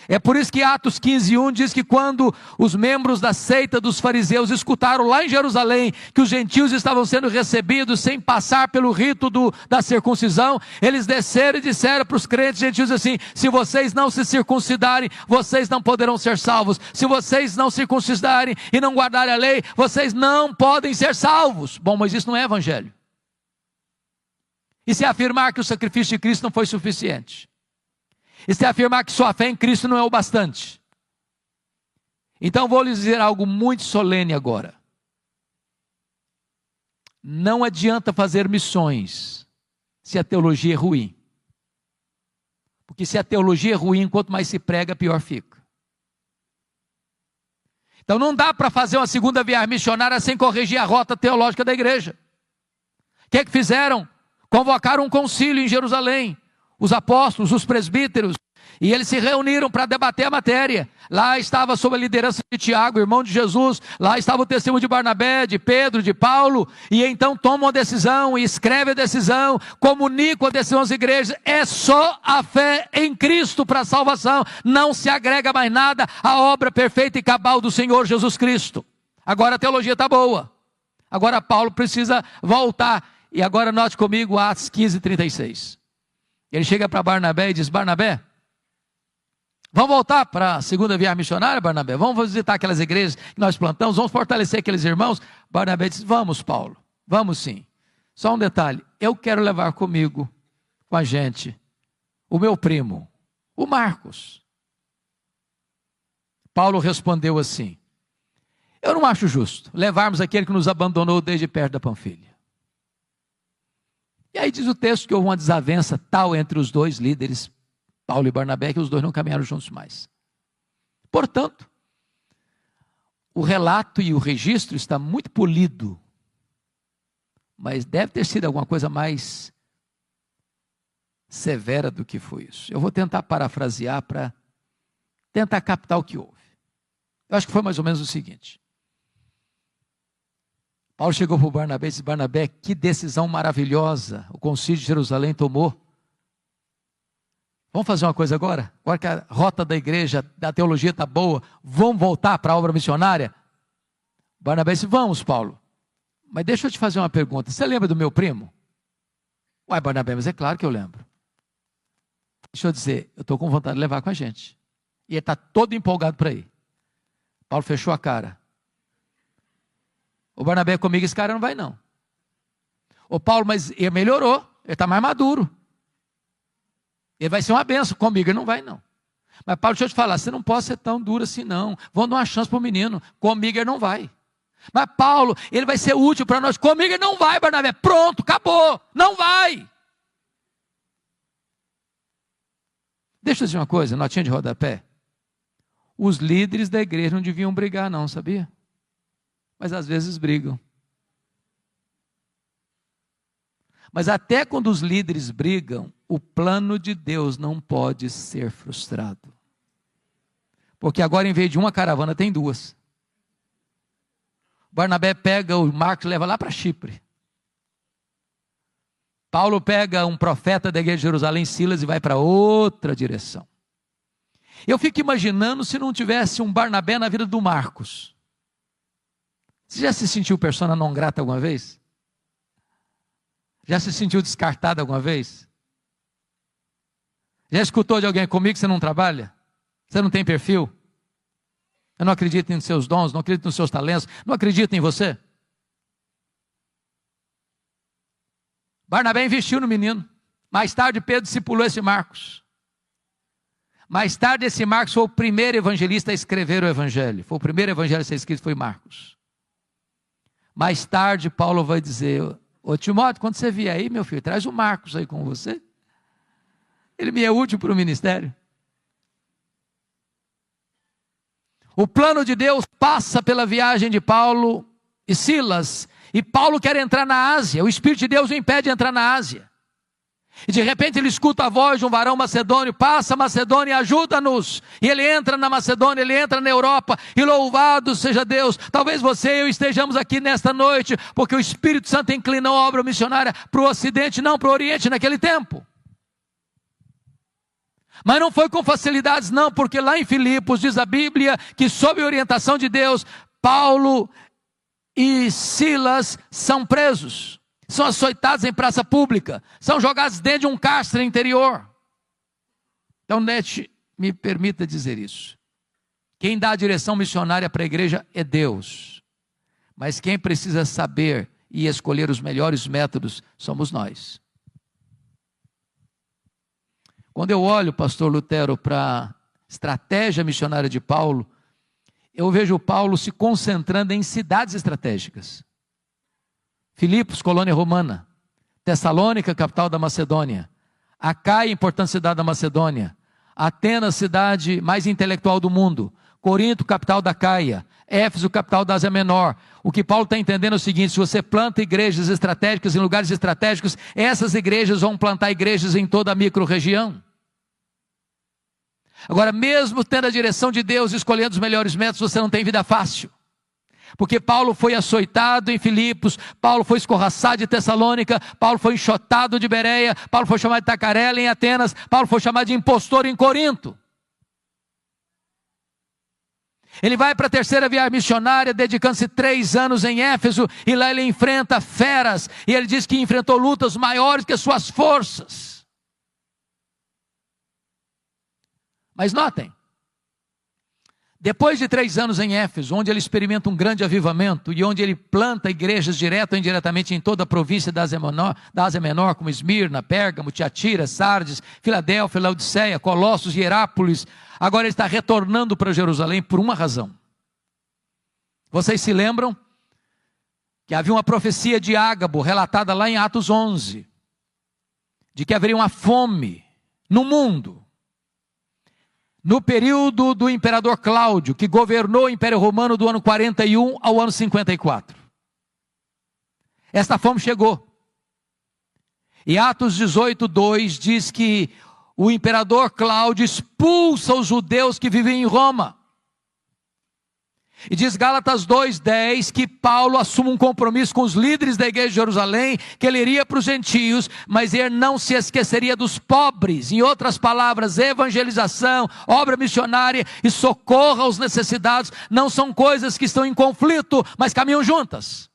É por isso que Atos 15:1 diz que quando os membros da seita dos fariseus escutaram lá em Jerusalém que os gentios estavam sendo recebidos sem passar pelo rito da circuncisão, eles desceram e disseram para os crentes gentios assim: se vocês não se circuncidarem, vocês não poderão ser salvos. Se vocês não circuncidarem e não guardarem a lei, vocês não podem ser salvos. Bom, mas isso não é evangelho. E se afirmar que o sacrifício de Cristo não foi suficiente? E se afirmar que sua fé em Cristo não é o bastante? Então vou lhes dizer algo muito solene agora. Não adianta fazer missões se a teologia é ruim. Porque se a teologia é ruim, quanto mais se prega, pior fica. Então não dá para fazer uma segunda viagem missionária sem corrigir a rota teológica da igreja. O que fizeram? Convocaram um concílio em Jerusalém. Os apóstolos, os presbíteros, e eles se reuniram para debater a matéria. Lá estava sob a liderança de Tiago, irmão de Jesus, lá estava o testemunho de Barnabé, de Pedro, de Paulo, e então tomam a decisão, e escrevem a decisão, comunicam a decisão às igrejas. É só a fé em Cristo para a salvação, não se agrega mais nada à obra perfeita e cabal do Senhor Jesus Cristo. Agora a teologia está boa, agora Paulo precisa voltar, e agora note comigo Atos 15:36. Ele chega para Barnabé e diz: Barnabé, vamos voltar para a segunda viagem missionária, Barnabé? Vamos visitar aquelas igrejas que nós plantamos, vamos fortalecer aqueles irmãos? Barnabé diz: vamos, Paulo, vamos sim. Só um detalhe, eu quero levar comigo, com a gente, o meu primo, o Marcos. Paulo respondeu assim: eu não acho justo levarmos aquele que nos abandonou desde perto da Panfilha. E aí diz o texto que houve uma desavença tal entre os dois líderes, Paulo e Barnabé, que os dois não caminharam juntos mais. Portanto, o relato e o registro está muito polido, mas deve ter sido alguma coisa mais severa do que foi isso. Eu vou tentar parafrasear para tentar captar o que houve. Eu acho que foi mais ou menos o seguinte. Paulo chegou para o Barnabé e disse: Barnabé, que decisão maravilhosa o concílio de Jerusalém tomou. Vamos fazer uma coisa agora? Agora que a rota da igreja, da teologia está boa, vamos voltar para a obra missionária? Barnabé disse: vamos, Paulo. Mas deixa eu te fazer uma pergunta. Você lembra do meu primo? Uai, Barnabé, mas é claro que eu lembro. Deixa eu dizer, eu estou com vontade de levar com a gente. E ele está todo empolgado para ir. Paulo fechou a cara. O Barnabé comigo, esse cara não vai não. Ô Paulo, mas ele melhorou, ele está mais maduro. Ele vai ser uma benção, comigo ele não vai não. Mas Paulo, deixa eu te falar, você não pode ser tão duro assim não. Vamos dar uma chance para o menino, comigo ele não vai. Mas Paulo, ele vai ser útil para nós, comigo ele não vai, Barnabé. Pronto, acabou, não vai. Deixa eu dizer uma coisa, notinha de rodapé. Os líderes da igreja não deviam brigar não, sabia? Mas às vezes brigam. Mas até quando os líderes brigam, o plano de Deus não pode ser frustrado. Porque agora, em vez de uma caravana, tem duas. Barnabé pega o Marcos e leva lá para Chipre. Paulo pega um profeta da igreja de Jerusalém, Silas, e vai para outra direção. Eu fico imaginando se não tivesse um Barnabé na vida do Marcos. Você já se sentiu persona não grata alguma vez? Já se sentiu descartado alguma vez? Já escutou de alguém comigo que você não trabalha? Você não tem perfil? Eu não acredito nos seus dons, não acredito nos seus talentos, não acredito em você? Barnabé investiu no menino. Mais tarde Pedro discipulou esse Marcos. Mais tarde esse Marcos foi o primeiro evangelista a escrever o evangelho. Foi o primeiro evangelho a ser escrito, foi Marcos. Mais tarde Paulo vai dizer: ô Timóteo, quando você vier aí, meu filho, traz o Marcos aí com você. Ele me é útil para o ministério. O plano de Deus passa pela viagem de Paulo e Silas. E Paulo quer entrar na Ásia. O Espírito de Deus o impede de entrar na Ásia. E de repente ele escuta a voz de um varão macedônio: passa Macedônia, ajuda-nos. E ele entra na Macedônia, ele entra na Europa. E louvado seja Deus. Talvez você e eu estejamos aqui nesta noite porque o Espírito Santo inclinou a obra missionária para o Ocidente, não para o Oriente naquele tempo. Mas não foi com facilidades não, porque lá em Filipos diz a Bíblia que sob a orientação de Deus, Paulo e Silas são presos, são açoitados em praça pública, são jogados dentro de um cárcere interior. Então, me permita dizer isso. Quem dá a direção missionária para a igreja é Deus. Mas quem precisa saber e escolher os melhores métodos somos nós. Quando eu olho, pastor Lutero, para a estratégia missionária de Paulo, eu vejo Paulo se concentrando em cidades estratégicas. Filipos, colônia romana. Tessalônica, capital da Macedônia. Acaia, importante cidade da Macedônia. Atenas, cidade mais intelectual do mundo. Corinto, capital da Caia. Éfeso, capital da Ásia Menor. O que Paulo está entendendo é o seguinte: se você planta igrejas estratégicas em lugares estratégicos, essas igrejas vão plantar igrejas em toda a micro-região. Agora, mesmo tendo a direção de Deus, escolhendo os melhores métodos, você não tem vida fácil. Porque Paulo foi açoitado em Filipos, Paulo foi escorraçado de Tessalônica, Paulo foi enxotado de Bereia, Paulo foi chamado de tacarela em Atenas, Paulo foi chamado de impostor em Corinto. Ele vai para a terceira viagem missionária, dedicando-se 3 anos em Éfeso, e lá ele enfrenta feras, e ele diz que enfrentou lutas maiores que as suas forças. Mas notem, depois de 3 anos em Éfeso, onde ele experimenta um grande avivamento, e onde ele planta igrejas direto ou indiretamente em toda a província da Ásia Menor, como Esmirna, Pérgamo, Tiatira, Sardes, Filadélfia, Laodiceia, Colossos e Hierápolis, agora ele está retornando para Jerusalém por uma razão. Vocês se lembram que havia uma profecia de Ágabo, relatada lá em Atos 11, de que haveria uma fome no mundo, no período do imperador Cláudio, que governou o Império Romano do ano 41 ao ano 54. Esta fome chegou. E Atos 18:2 diz que o imperador Cláudio expulsa os judeus que vivem em Roma. E diz Gálatas 2:10 que Paulo assume um compromisso com os líderes da igreja de Jerusalém, que ele iria para os gentios, mas ele não se esqueceria dos pobres. Em outras palavras, evangelização, obra missionária e socorro aos necessitados não são coisas que estão em conflito, mas caminham juntas.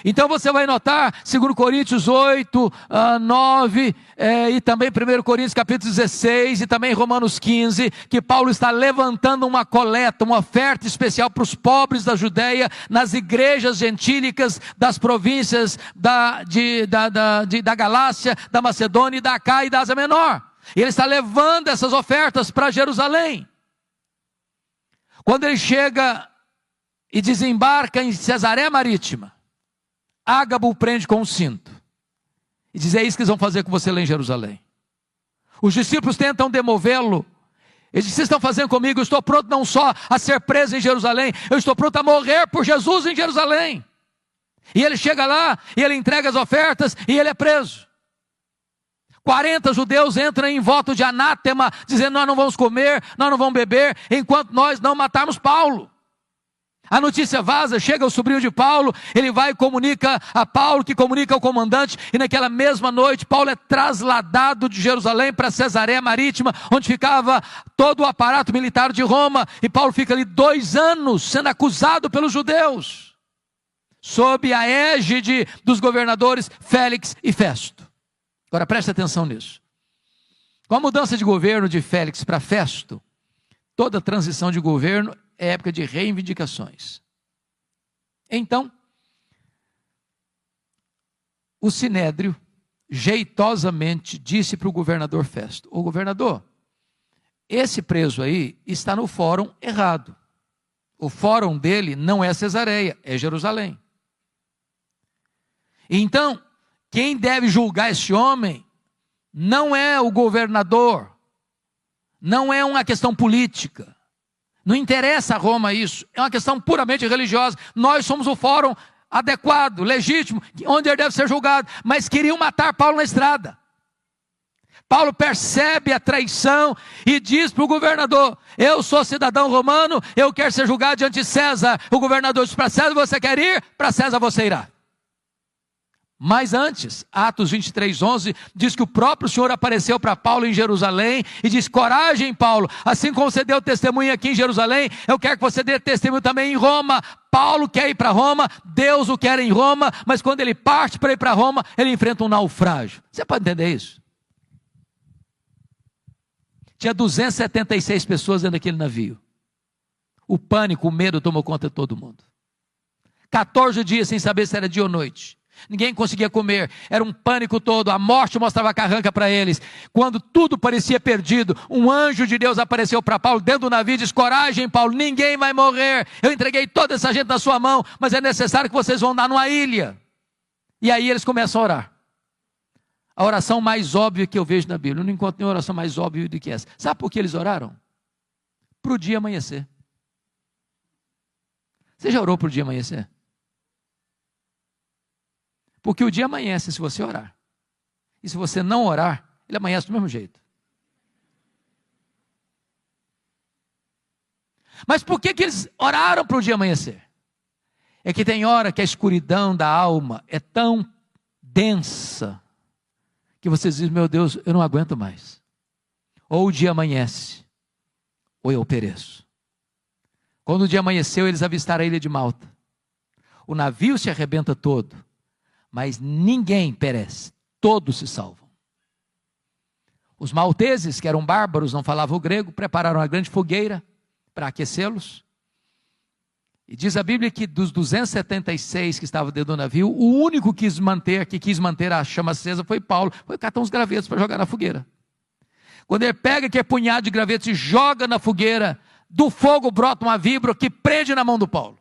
Então você vai notar, 2 Coríntios 8, 9, e também 1 Coríntios capítulo 16, e também Romanos 15, que Paulo está levantando uma coleta, uma oferta especial para os pobres da Judeia, nas igrejas gentílicas das províncias da Galácia, da Macedônia, e da Acaia e da Ásia Menor. E ele está levando essas ofertas para Jerusalém. Quando ele chega e desembarca em Cesareia Marítima, Ágabo o prende com um cinto e diz: é isso que eles vão fazer com você lá em Jerusalém. Os discípulos tentam demovê-lo. Ele diz: vocês estão fazendo comigo? Eu estou pronto não só a ser preso em Jerusalém, eu estou pronto a morrer por Jesus em Jerusalém. E ele chega lá, e ele entrega as ofertas, e ele é preso. 40 judeus entram em voto de anátema, dizendo: nós não vamos comer, nós não vamos beber, enquanto nós não matarmos Paulo. A notícia vaza, chega o sobrinho de Paulo, ele vai e comunica a Paulo, que comunica ao comandante, e naquela mesma noite Paulo é trasladado de Jerusalém para Cesareia Marítima, onde ficava todo o aparato militar de Roma, e Paulo fica ali 2 anos sendo acusado pelos judeus, sob a égide dos governadores Félix e Festo. Agora preste atenção nisso. Com a mudança de governo de Félix para Festo, toda transição de governo é época de reivindicações. Então, o Sinédrio jeitosamente disse para o governador Festo: ô governador, esse preso aí está no fórum errado. O fórum dele não é Cesareia, é Jerusalém. Então, quem deve julgar esse homem não é o governador, não é uma questão política, não interessa a Roma isso, é uma questão puramente religiosa. Nós somos o fórum adequado, legítimo, onde ele deve ser julgado, mas queriam matar Paulo na estrada. Paulo percebe a traição e diz para o governador: eu sou cidadão romano, eu quero ser julgado diante de César. O governador diz: para César você quer ir? Para César você irá. Mas antes, Atos 23:11, diz que o próprio Senhor apareceu para Paulo em Jerusalém e diz: coragem, Paulo, assim como você deu testemunho aqui em Jerusalém, eu quero que você dê testemunho também em Roma. Paulo quer ir para Roma, Deus o quer em Roma, mas quando ele parte para ir para Roma, ele enfrenta um naufrágio. Você pode entender isso? Tinha 276 pessoas dentro daquele navio. O pânico, o medo tomou conta de todo mundo. 14 dias sem saber se era dia ou noite. Ninguém conseguia comer, era um pânico todo, a morte mostrava a carranca para eles. Quando tudo parecia perdido, um anjo de Deus apareceu para Paulo dentro do navio e disse: coragem, Paulo, ninguém vai morrer, eu entreguei toda essa gente na sua mão, mas é necessário que vocês vão dar numa ilha. E aí eles começam a orar. A oração mais óbvia que eu vejo na Bíblia, eu não encontro nenhuma oração mais óbvia do que essa. Sabe por que eles oraram? Para o dia amanhecer. Você já orou para o dia amanhecer? Porque o dia amanhece se você orar. E se você não orar, ele amanhece do mesmo jeito. Mas por que eles oraram para o dia amanhecer? É que tem hora que a escuridão da alma é tão densa, que você diz: meu Deus, eu não aguento mais. Ou o dia amanhece, ou eu pereço. Quando o dia amanheceu, eles avistaram a ilha de Malta. O navio se arrebenta todo, mas ninguém perece, todos se salvam. Os malteses, que eram bárbaros, não falavam o grego, prepararam uma grande fogueira para aquecê-los. E diz a Bíblia que dos 276 que estavam dentro do navio, o único que quis manter a chama acesa foi Paulo. Foi catar uns gravetos para jogar na fogueira. Quando ele pega aquele punhado de gravetos e joga na fogueira, do fogo brota uma víbora que prende na mão do Paulo.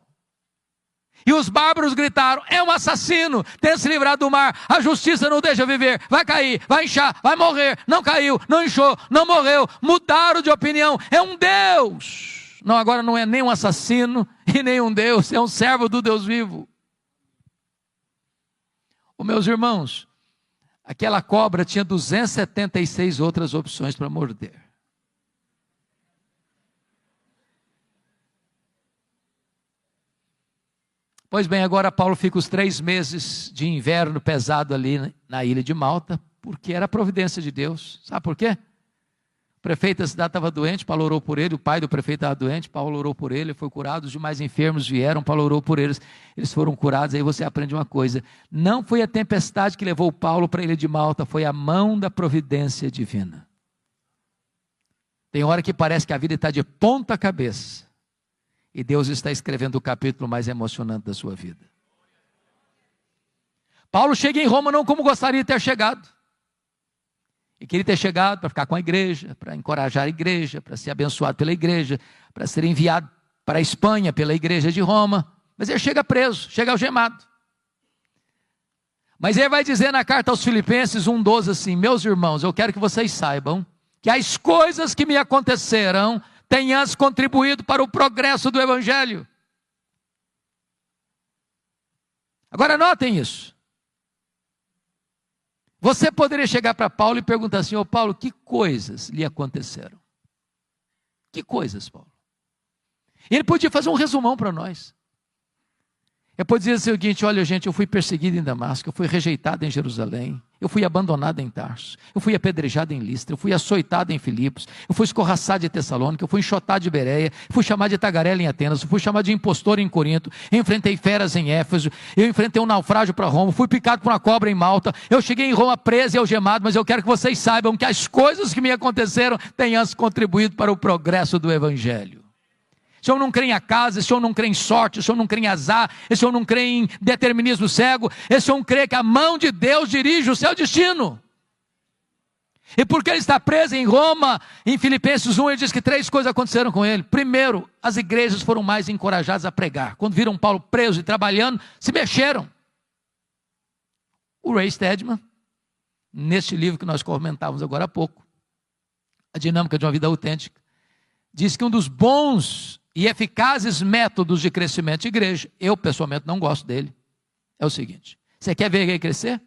E os bárbaros gritaram: é um assassino, tem se livrado do mar, a justiça não deixa viver, vai cair, vai inchar, vai morrer. Não caiu, não inchou, não morreu, mudaram de opinião, é um Deus. Não, agora não é nem um assassino e nem um Deus, é um servo do Deus vivo. Meus irmãos, aquela cobra tinha 276 outras opções para morder. Pois bem, agora Paulo fica os 3 meses de inverno pesado ali na ilha de Malta, porque era a providência de Deus. Sabe por quê? O prefeito da cidade estava doente, Paulo orou por ele, o pai do prefeito estava doente, Paulo orou por ele, foi curado, os demais enfermos vieram, Paulo orou por eles, eles foram curados. Aí você aprende uma coisa: não foi a tempestade que levou Paulo para a ilha de Malta, foi a mão da providência divina. Tem hora que parece que a vida está de ponta cabeça, e Deus está escrevendo o capítulo mais emocionante da sua vida. Paulo chega em Roma não como gostaria de ter chegado. E queria ter chegado para ficar com a igreja, para encorajar a igreja, para ser abençoado pela igreja, para ser enviado para a Espanha pela igreja de Roma. Mas ele chega preso, chega algemado. Mas ele vai dizer na carta aos Filipenses 1:12 assim: meus irmãos, eu quero que vocês saibam que as coisas que me aconteceram tenhas contribuído para o progresso do Evangelho. Agora notem isso. Você poderia chegar para Paulo e perguntar assim: ô Paulo, que coisas lhe aconteceram? Que coisas, Paulo? Ele podia fazer um resumão para nós. Ele podia dizer o seguinte: olha gente, eu fui perseguido em Damasco, eu fui rejeitado em Jerusalém, eu fui abandonado em Tarso, eu fui apedrejado em Listra, eu fui açoitado em Filipos, eu fui escorraçado de Tessalônica, eu fui enxotado de Bereia, fui chamado de tagarela em Atenas, eu fui chamado de impostor em Corinto, eu enfrentei feras em Éfeso, eu enfrentei um naufrágio para Roma, fui picado por uma cobra em Malta, eu cheguei em Roma preso e algemado, mas eu quero que vocês saibam que as coisas que me aconteceram tenham contribuído para o progresso do Evangelho. Se eu não creio em acaso, se eu não creio em sorte, se eu não creio em azar, se eu não creio em determinismo cego, se eu não creio que a mão de Deus dirige o seu destino. E porque ele está preso em Roma, em Filipenses 1, ele diz que 3 coisas aconteceram com ele. Primeiro, as igrejas foram mais encorajadas a pregar. Quando viram Paulo preso e trabalhando, se mexeram. O Ray Stedman, neste livro que nós comentávamos agora há pouco, A Dinâmica de uma Vida Autêntica, diz que um dos bons e eficazes métodos de crescimento de igreja, eu pessoalmente não gosto dele, é o seguinte: você quer ver a igreja crescer?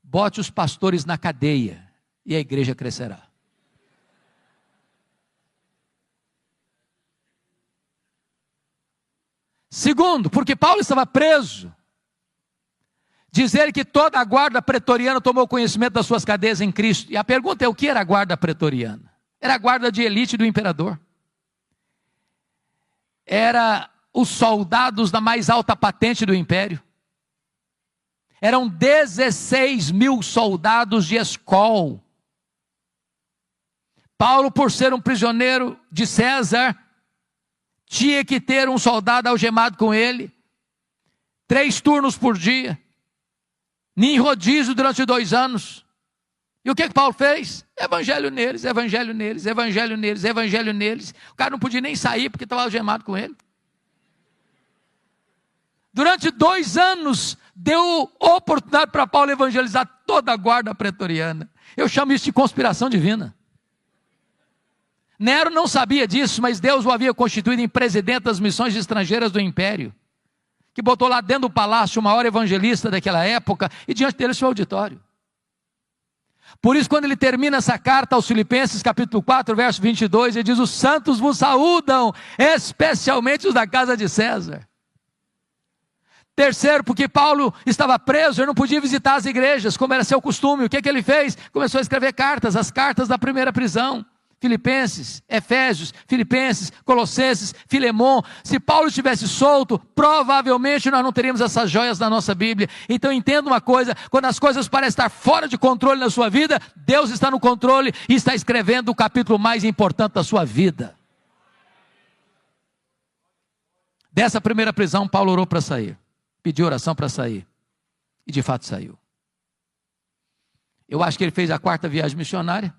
Bote os pastores na cadeia e a igreja crescerá. Segundo, porque Paulo estava preso, diz ele que toda a guarda pretoriana tomou conhecimento das suas cadeias em Cristo. E a pergunta é: o que era a guarda pretoriana? Era a guarda de elite do imperador. Era os soldados da mais alta patente do império. Eram 16 mil soldados de escol. Paulo, por ser um prisioneiro de César, tinha que ter um soldado algemado com ele, 3 turnos por dia, em rodízio durante 2 anos. E o que Paulo fez? Evangelho neles, evangelho neles, evangelho neles, evangelho neles. O cara não podia nem sair porque estava algemado com ele. Durante 2 anos, deu oportunidade para Paulo evangelizar toda a guarda pretoriana. Eu chamo isso de conspiração divina. Nero não sabia disso, mas Deus o havia constituído em presidente das missões estrangeiras do império, que botou lá dentro do palácio o maior evangelista daquela época, e diante dele o seu auditório. Por isso, quando ele termina essa carta aos Filipenses, capítulo 4, verso 22, ele diz: os santos vos saúdam, especialmente os da casa de César. Terceiro, porque Paulo estava preso, ele não podia visitar as igrejas, como era seu costume. O que ele fez? Começou a escrever cartas, as cartas da primeira prisão. Filipenses, Efésios, Filipenses, Colossenses, Filemon. Se Paulo estivesse solto, provavelmente nós não teríamos essas joias na nossa Bíblia. Então entenda uma coisa: quando as coisas parecem estar fora de controle na sua vida, Deus está no controle e está escrevendo o capítulo mais importante da sua vida. Dessa primeira prisão, Paulo orou para sair, pediu oração para sair, e de fato saiu. Eu acho que ele fez a 4ª viagem missionária.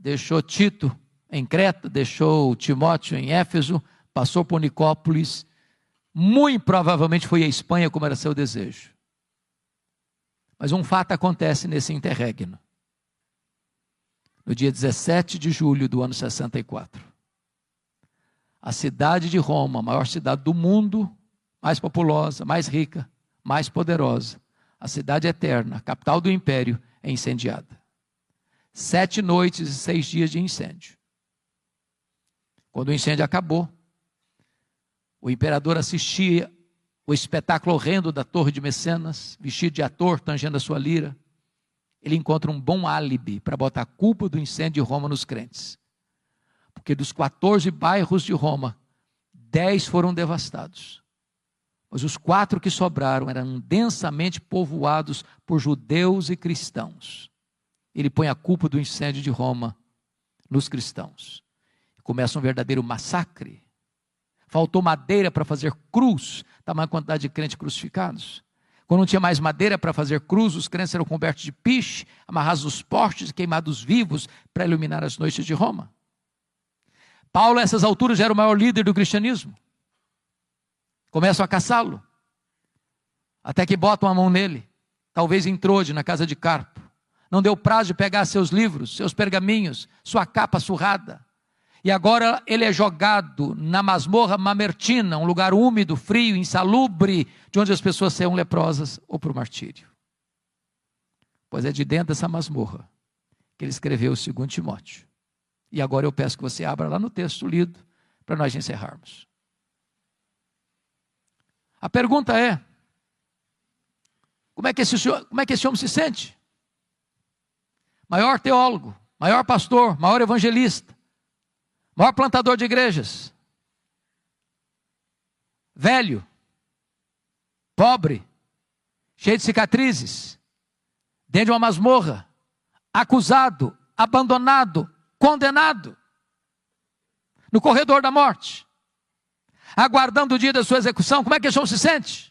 Deixou Tito em Creta, deixou Timóteo em Éfeso, passou por Nicópolis, muito provavelmente foi à Espanha, como era seu desejo. Mas um fato acontece nesse interregno. No dia 17 de julho do ano 64, a cidade de Roma, a maior cidade do mundo, mais populosa, mais rica, mais poderosa, a cidade eterna, a capital do império, é incendiada. 7 noites e 6 dias de incêndio. Quando o incêndio acabou, o imperador assistia o espetáculo horrendo da torre de Mecenas, vestido de ator, tangendo a sua lira. Ele encontra um bom álibi para botar a culpa do incêndio de Roma nos crentes. Porque dos 14 bairros de Roma, 10 foram devastados. Mas os 4 que sobraram eram densamente povoados por judeus e cristãos. Ele põe a culpa do incêndio de Roma nos cristãos. Começa um verdadeiro massacre. Faltou madeira para fazer cruz, tamanha quantidade de crentes crucificados. Quando não tinha mais madeira para fazer cruz, os crentes eram cobertos de piche, amarrados nos postes e queimados vivos para iluminar as noites de Roma. Paulo, a essas alturas, já era o maior líder do cristianismo. Começam a caçá-lo, até que botam a mão nele, talvez em Trode, na casa de Carpo. não deu prazo de pegar seus livros, seus pergaminhos, sua capa surrada. E agora ele é jogado na masmorra mamertina, um lugar úmido, frio, insalubre, de onde as pessoas saiam leprosas ou para o martírio. Pois é de dentro dessa masmorra que ele escreveu o 2 Timóteo. E agora eu peço que você abra lá no texto lido, para nós encerrarmos. A pergunta é, como é que esse homem se sente? Maior teólogo, maior pastor, maior evangelista, maior plantador de igrejas, velho, pobre, cheio de cicatrizes, dentro de uma masmorra, acusado, abandonado, condenado, no corredor da morte, aguardando o dia da sua execução. Como é que esse homem se sente?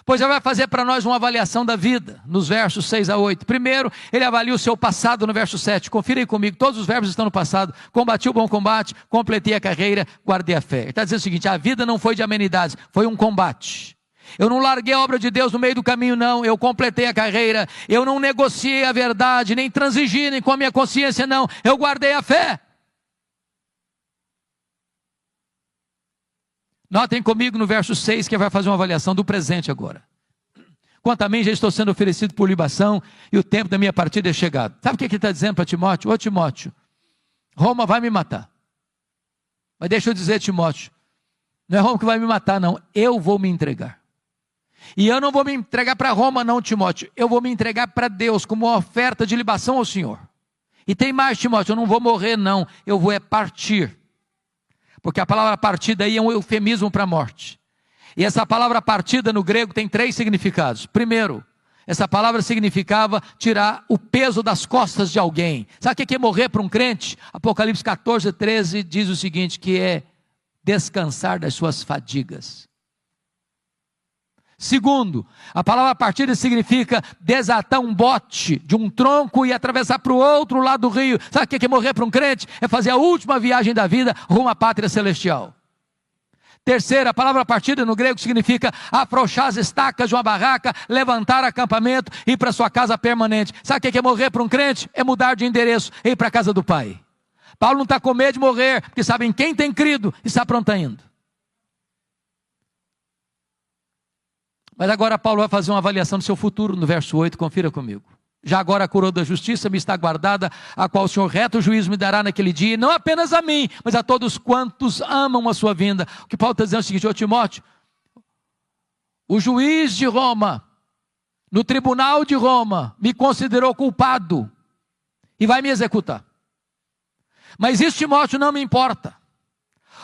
Pois ele vai fazer para nós uma avaliação da vida, nos versos 6 a 8. Primeiro, ele avalia o seu passado no verso 7. Confira aí comigo, todos os verbos estão no passado. Combati o bom combate, completei a carreira, guardei a fé. Ele está dizendo o seguinte, a vida não foi de amenidades, foi um combate. Eu não larguei a obra de Deus no meio do caminho, não. Eu completei a carreira. Eu não negociei a verdade, nem transigi, nem com a minha consciência, não. Eu guardei a fé. Notem comigo no verso 6, que vai fazer uma avaliação do presente agora. Quanto a mim, já estou sendo oferecido por libação, e o tempo da minha partida é chegado. Sabe o que ele está dizendo para Timóteo? Ô Timóteo, Roma vai me matar. Mas deixa eu dizer, Timóteo, não é Roma que vai me matar, não. Eu vou me entregar. E eu não vou me entregar para Roma, não, Timóteo. Eu vou me entregar para Deus, como uma oferta de libação ao Senhor. E tem mais, Timóteo, eu não vou morrer, não. Eu vou partir. Porque a palavra partida aí é um eufemismo para a morte. E essa palavra partida no grego tem 3 significados. Primeiro, essa palavra significava tirar o peso das costas de alguém. Sabe o que é morrer para um crente? Apocalipse 14, 13 diz o seguinte, que é descansar das suas fadigas. Segundo, a palavra partida significa desatar um bote de um tronco e atravessar para o outro lado do rio. Sabe o que é morrer para um crente? É fazer a última viagem da vida rumo à pátria celestial. Terceiro, a palavra partida no grego significa afrouxar as estacas de uma barraca, levantar acampamento e ir para sua casa permanente. Sabe o que é morrer para um crente? É mudar de endereço e ir para a casa do Pai. Paulo não está com medo de morrer, porque sabe em quem tem crido e está pronto indo. Mas agora Paulo vai fazer uma avaliação do seu futuro no verso 8, confira comigo. Já agora a coroa da justiça me está guardada, a qual o Senhor reto juízo me dará naquele dia, e não apenas a mim, mas a todos quantos amam a sua vinda. O que Paulo está dizendo é o seguinte, ô Timóteo, o juiz de Roma, no tribunal de Roma, me considerou culpado, e vai me executar. Mas isso, Timóteo, não me importa.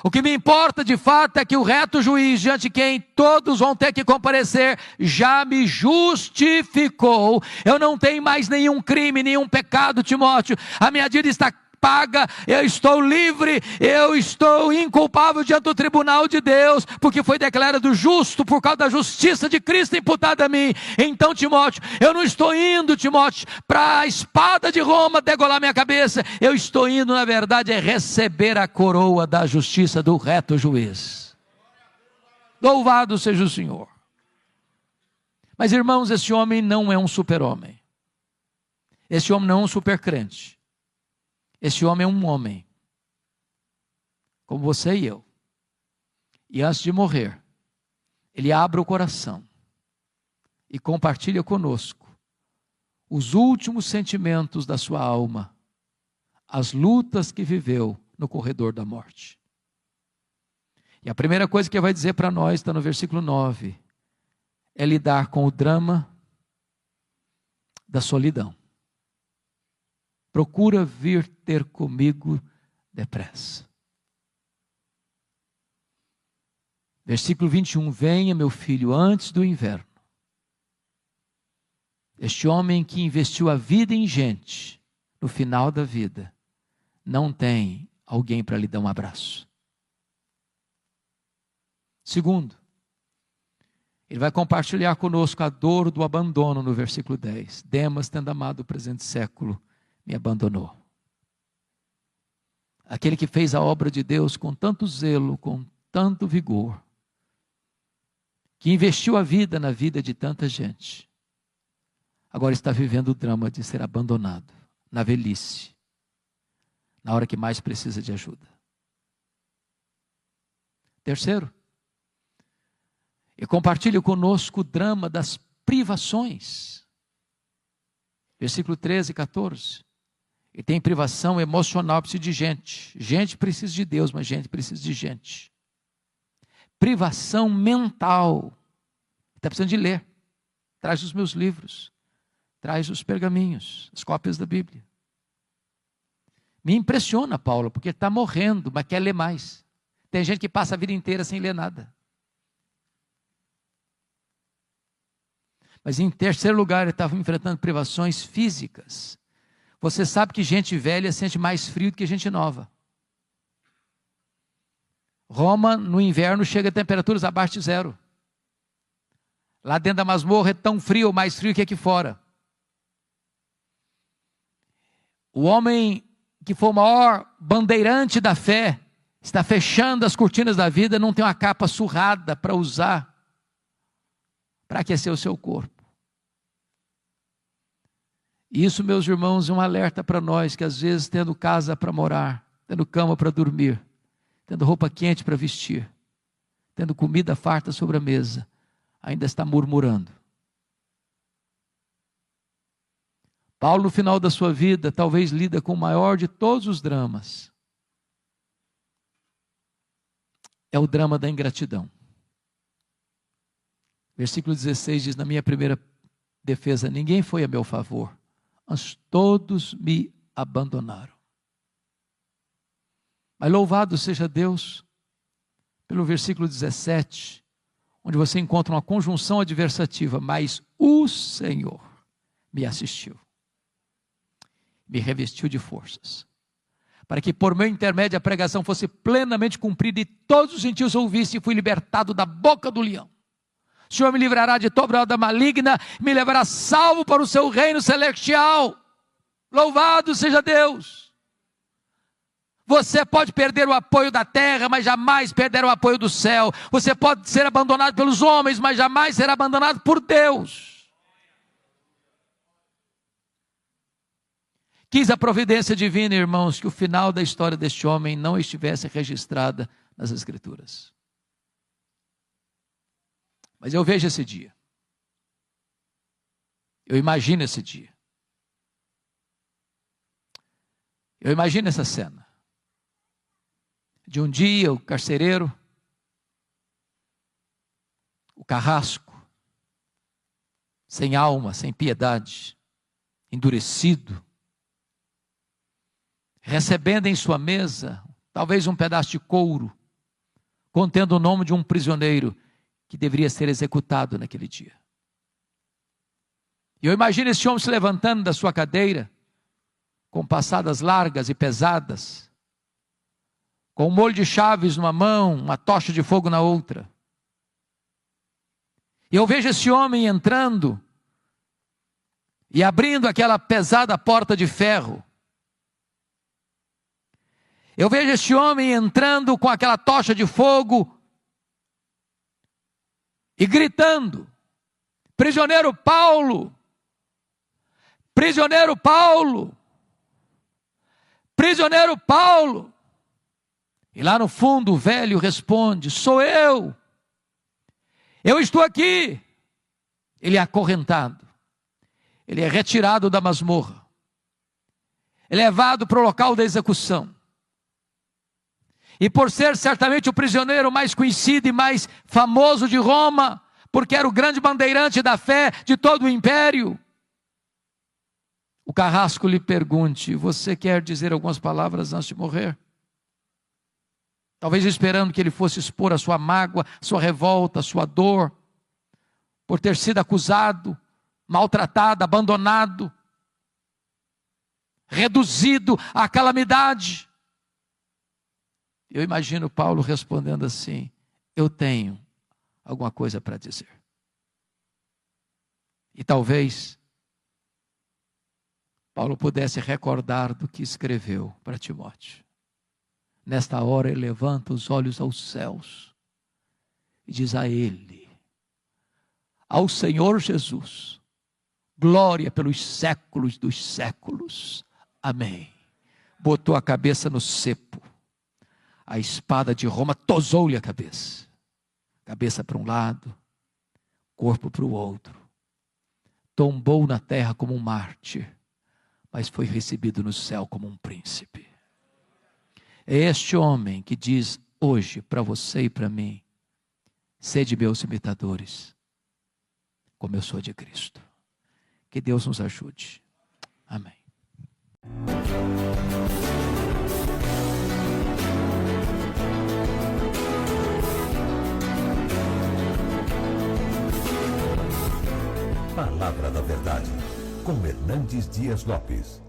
O que me importa de fato é que o reto juiz, diante de quem todos vão ter que comparecer, já me justificou. Eu não tenho mais nenhum crime, nenhum pecado, Timóteo. A minha dívida está paga, eu estou livre, eu estou inculpável diante do tribunal de Deus, porque foi declarado justo por causa da justiça de Cristo imputada a mim. Então, Timóteo, eu não estou indo, Timóteo, para a espada de Roma degolar minha cabeça. Eu estou indo, na verdade, é receber a coroa da justiça do reto juiz. Louvado seja o Senhor. Mas, irmãos, esse homem não é um super-homem. Esse homem não é um super-crente. Esse homem é um homem, como você e eu. E antes de morrer, ele abre o coração e compartilha conosco os últimos sentimentos da sua alma, as lutas que viveu no corredor da morte. E a primeira coisa que ele vai dizer para nós, está no versículo 9, é lidar com o drama da solidão. Procura vir ter comigo depressa. Versículo 21, venha meu filho antes do inverno. Este homem que investiu a vida em gente, no final da vida, não tem alguém para lhe dar um abraço. Segundo, ele vai compartilhar conosco a dor do abandono no versículo 10. Demas, tendo amado o presente século, me abandonou. Aquele que fez a obra de Deus com tanto zelo, com tanto vigor, que investiu a vida na vida de tanta gente, agora está vivendo o drama de ser abandonado na velhice, na hora que mais precisa de ajuda. Terceiro, e compartilhe conosco o drama das privações. Versículo 13 e 14. E tem privação emocional, precisa de gente. Gente precisa de Deus, mas gente precisa de gente. Privação mental. Está precisando de ler. Traz os meus livros. Traz os pergaminhos, as cópias da Bíblia. Me impressiona, Paulo, porque ele está morrendo, mas quer ler mais. Tem gente que passa a vida inteira sem ler nada. Mas em terceiro lugar, ele estava enfrentando privações físicas. Você sabe que gente velha sente mais frio do que gente nova. Roma, no inverno, chega a temperaturas abaixo de zero. Lá dentro da masmorra é tão frio ou mais frio que aqui fora. O homem que foi o maior bandeirante da fé, está fechando as cortinas da vida, não tem uma capa surrada para usar, para aquecer o seu corpo. Isso, meus irmãos, é um alerta para nós, que às vezes tendo casa para morar, tendo cama para dormir, tendo roupa quente para vestir, tendo comida farta sobre a mesa, ainda está murmurando. Paulo, no final da sua vida, talvez lida com o maior de todos os dramas. É o drama da ingratidão. Versículo 16 diz, na minha primeira defesa, ninguém foi a meu favor, mas todos me abandonaram. Mas louvado seja Deus pelo versículo 17, onde você encontra uma conjunção adversativa, mas o Senhor me assistiu, me revestiu de forças, para que por meu intermédio a pregação fosse plenamente cumprida e todos os gentios ouvissem, e fui libertado da boca do leão. O Senhor me livrará de toda obra maligna, me levará salvo para o seu reino celestial. Louvado seja Deus. Você pode perder o apoio da terra, mas jamais perderá o apoio do céu. Você pode ser abandonado pelos homens, mas jamais será abandonado por Deus. Quis a providência divina, irmãos, que o final da história deste homem não estivesse registrada nas Escrituras. Mas eu vejo esse dia. Eu imagino esse dia. Eu imagino essa cena. De um dia o carcereiro, o carrasco, sem alma, sem piedade, endurecido, recebendo em sua mesa, talvez um pedaço de couro, contendo o nome de um prisioneiro que deveria ser executado naquele dia. E eu imagino esse homem se levantando da sua cadeira, com passadas largas e pesadas, com um molho de chaves numa mão, uma tocha de fogo na outra. E eu vejo esse homem entrando e abrindo aquela pesada porta de ferro. Eu vejo esse homem entrando com aquela tocha de fogo e gritando: prisioneiro Paulo, prisioneiro Paulo, prisioneiro Paulo. E lá no fundo o velho responde: sou eu estou aqui. Ele é acorrentado, ele é retirado da masmorra, é levado para o local da execução. E por ser certamente o prisioneiro mais conhecido e mais famoso de Roma, porque era o grande bandeirante da fé de todo o império, o carrasco lhe pergunte: você quer dizer algumas palavras antes de morrer? Talvez esperando que ele fosse expor a sua mágoa, sua revolta, sua dor, por ter sido acusado, maltratado, abandonado, reduzido à calamidade. Eu imagino Paulo respondendo assim: eu tenho alguma coisa para dizer. E talvez Paulo pudesse recordar do que escreveu para Timóteo. Nesta hora ele levanta os olhos aos céus e diz a ele, ao Senhor Jesus, glória pelos séculos dos séculos. Amém. Botou a cabeça no cepo. A espada de Roma tosou-lhe a cabeça. Cabeça para um lado, corpo para o outro. Tombou na terra como um mártir, mas foi recebido no céu como um príncipe. É este homem que diz hoje para você e para mim: sede meus imitadores, como eu sou de Cristo. Que Deus nos ajude. Amém. Palavra da Verdade, com Hernandes Dias Lopes.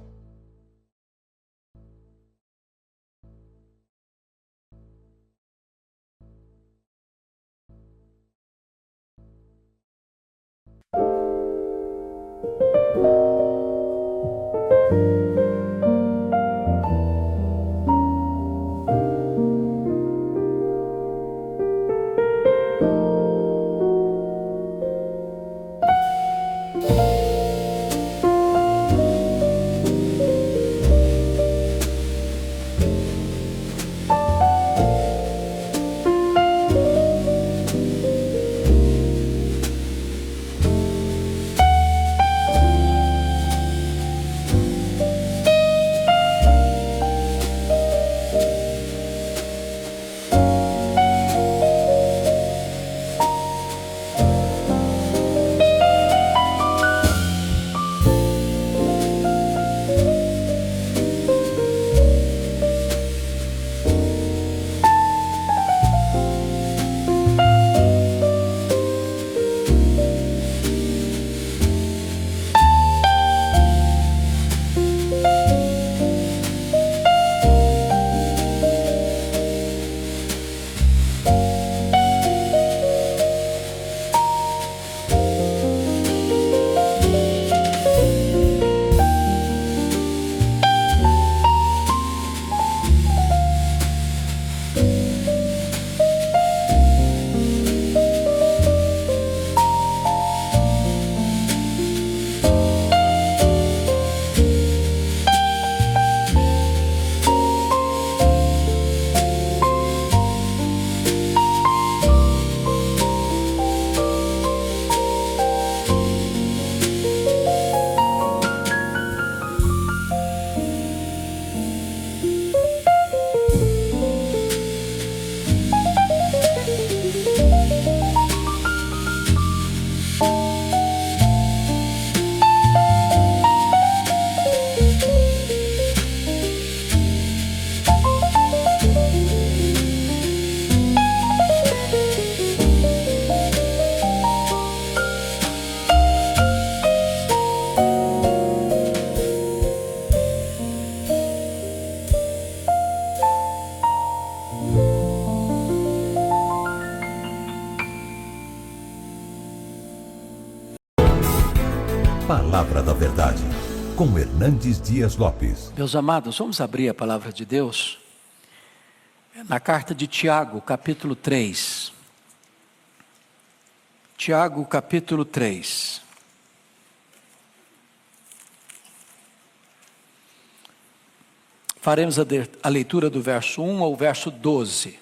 Palavra da Verdade, com Hernandes Dias Lopes. Meus amados, vamos abrir a palavra de Deus na carta de Tiago, capítulo 3. Tiago, capítulo 3. Faremos a leitura do verso 1 ao verso 12.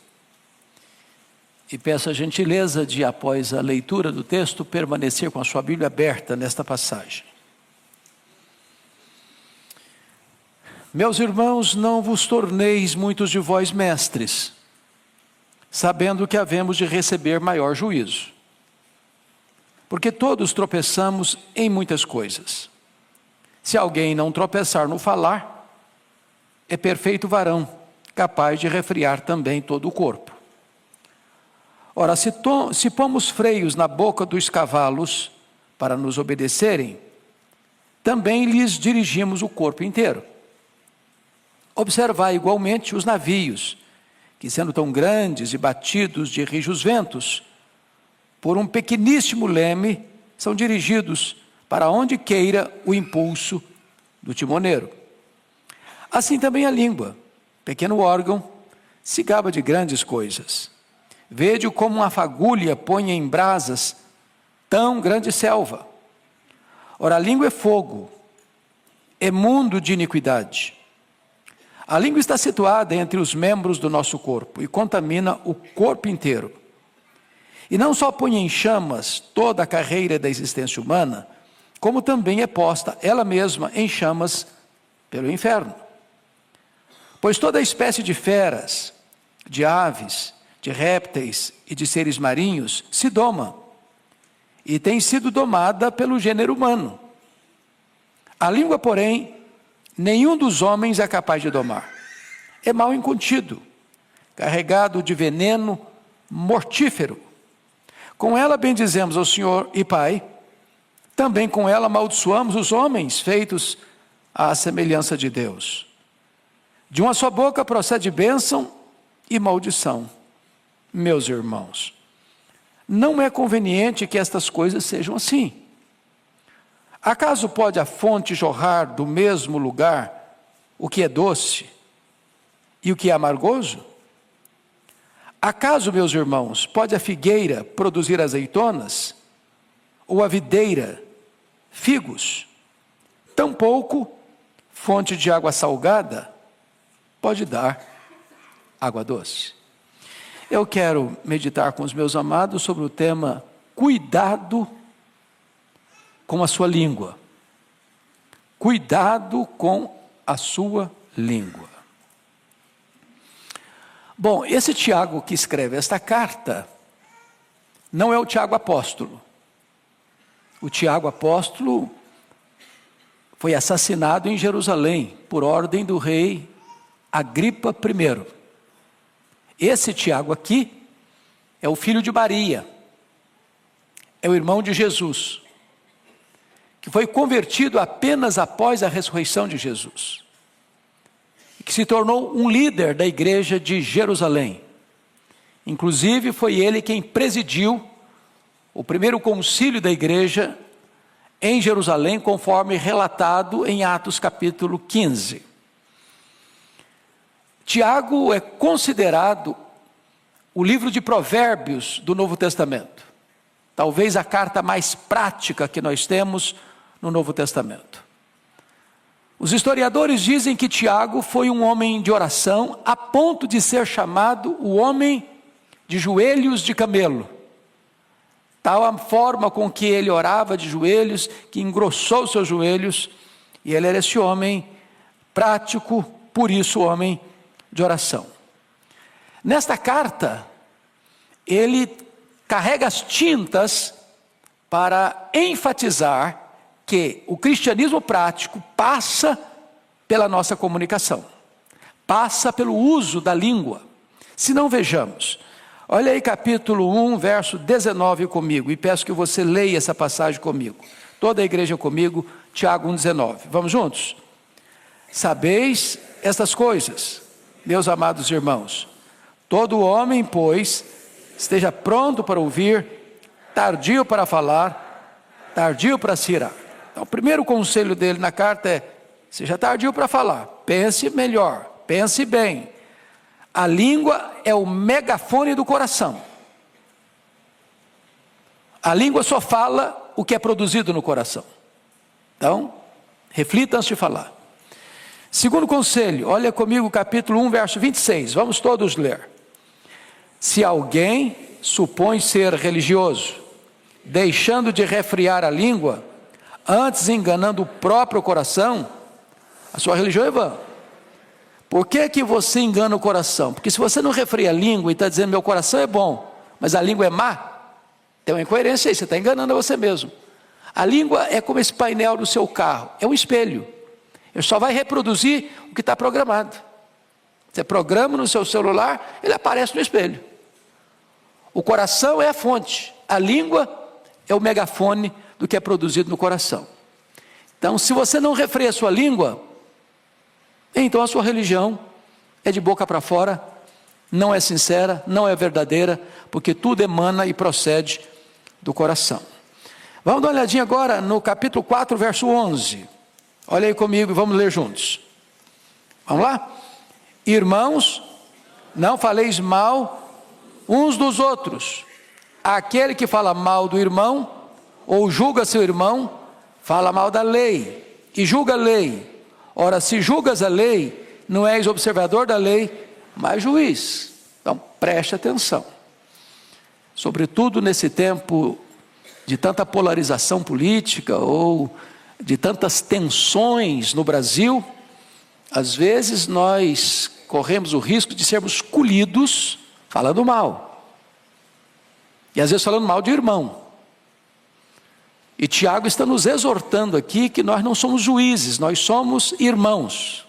E peço a gentileza de, após a leitura do texto, permanecer com a sua Bíblia aberta nesta passagem. Meus irmãos, não vos torneis muitos de vós mestres, sabendo que havemos de receber maior juízo. Porque todos tropeçamos em muitas coisas. Se alguém não tropeçar no falar, é perfeito varão, capaz de refrear também todo o corpo. Ora, se pomos freios na boca dos cavalos para nos obedecerem, também lhes dirigimos o corpo inteiro. Observai igualmente os navios, que sendo tão grandes e batidos de rijos ventos, por um pequeníssimo leme, são dirigidos para onde queira o impulso do timoneiro. Assim também a língua, pequeno órgão, se gaba de grandes coisas. Vede como uma fagulha põe em brasas tão grande selva. Ora, a língua é fogo, é mundo de iniquidade. A língua está situada entre os membros do nosso corpo e contamina o corpo inteiro. E não só põe em chamas toda a carreira da existência humana, como também é posta ela mesma em chamas pelo inferno. Pois toda espécie de feras, de aves, de répteis e de seres marinhos se doma, e tem sido domada pelo gênero humano. A língua, porém, nenhum dos homens é capaz de domar. É mal incontido, carregado de veneno mortífero. Com ela bendizemos ao Senhor e Pai, também com ela amaldiçoamos os homens feitos à semelhança de Deus. De uma só boca procede bênção e maldição. Meus irmãos, não é conveniente que estas coisas sejam assim. Acaso pode a fonte jorrar do mesmo lugar o que é doce e o que é amargoso? Acaso, meus irmãos, pode a figueira produzir azeitonas? Ou a videira figos? Tampouco fonte de água salgada pode dar água doce. Eu quero meditar com os meus amados sobre o tema cuidado com a sua língua. Cuidado com a sua língua. Bom, esse Tiago que escreve esta carta não é o Tiago apóstolo. O Tiago apóstolo foi assassinado em Jerusalém por ordem do rei Agripa I. Esse Tiago aqui é o filho de Maria, é o irmão de Jesus, que foi convertido apenas após a ressurreição de Jesus, e que se tornou um líder da igreja de Jerusalém. Inclusive foi ele quem presidiu o primeiro concílio da igreja em Jerusalém, conforme relatado em Atos capítulo 15. Tiago é considerado o livro de Provérbios do Novo Testamento. Talvez a carta mais prática que nós temos no Novo Testamento. Os historiadores dizem que Tiago foi um homem de oração, a ponto de ser chamado o homem de joelhos de camelo. Tal a forma com que ele orava de joelhos, que engrossou seus joelhos, e ele era esse homem prático, por isso homem de oração. Nesta carta, ele carrega as tintas para enfatizar que o cristianismo prático passa pela nossa comunicação, passa pelo uso da língua. Se não, vejamos, olha aí capítulo 1, verso 19 comigo, e peço que você leia essa passagem comigo, toda a igreja comigo, Tiago 1,19, vamos juntos? Sabeis estas coisas, meus amados irmãos, todo homem, pois, esteja pronto para ouvir, tardio para falar, tardio para se irar. Então, o primeiro conselho dele na carta é: seja tardio para falar, pense melhor, pense bem. A língua é o megafone do coração. A língua só fala o que é produzido no coração. Então, reflita antes de falar. Segundo conselho, olha comigo capítulo 1, verso 26, vamos todos ler. Se alguém supõe ser religioso, deixando de refrear a língua, antes enganando o próprio coração, a sua religião é vã. Por que você engana o coração? Porque se você não refreia a língua e está dizendo meu coração é bom, mas a língua é má, tem uma incoerência aí, você está enganando a você mesmo. A língua é como esse painel do seu carro, é um espelho. Ele só vai reproduzir o que está programado. Você programa no seu celular, ele aparece no espelho. O coração é a fonte, a língua é o megafone do que é produzido no coração. Então, se você não refreia a sua língua, então a sua religião é de boca para fora, não é sincera, não é verdadeira, porque tudo emana e procede do coração. Vamos dar uma olhadinha agora no capítulo 4, verso 11. Olha aí comigo e vamos ler juntos. Vamos lá? Irmãos, não faleis mal uns dos outros. Aquele que fala mal do irmão, ou julga seu irmão, fala mal da lei e julga a lei. Ora, se julgas a lei, não és observador da lei, mas juiz. Então, preste atenção. Sobretudo nesse tempo de tanta polarização política ou de tantas tensões no Brasil, às vezes nós corremos o risco de sermos colhidos falando mal. E às vezes falando mal de irmão. E Tiago está nos exortando aqui que nós não somos juízes, nós somos irmãos.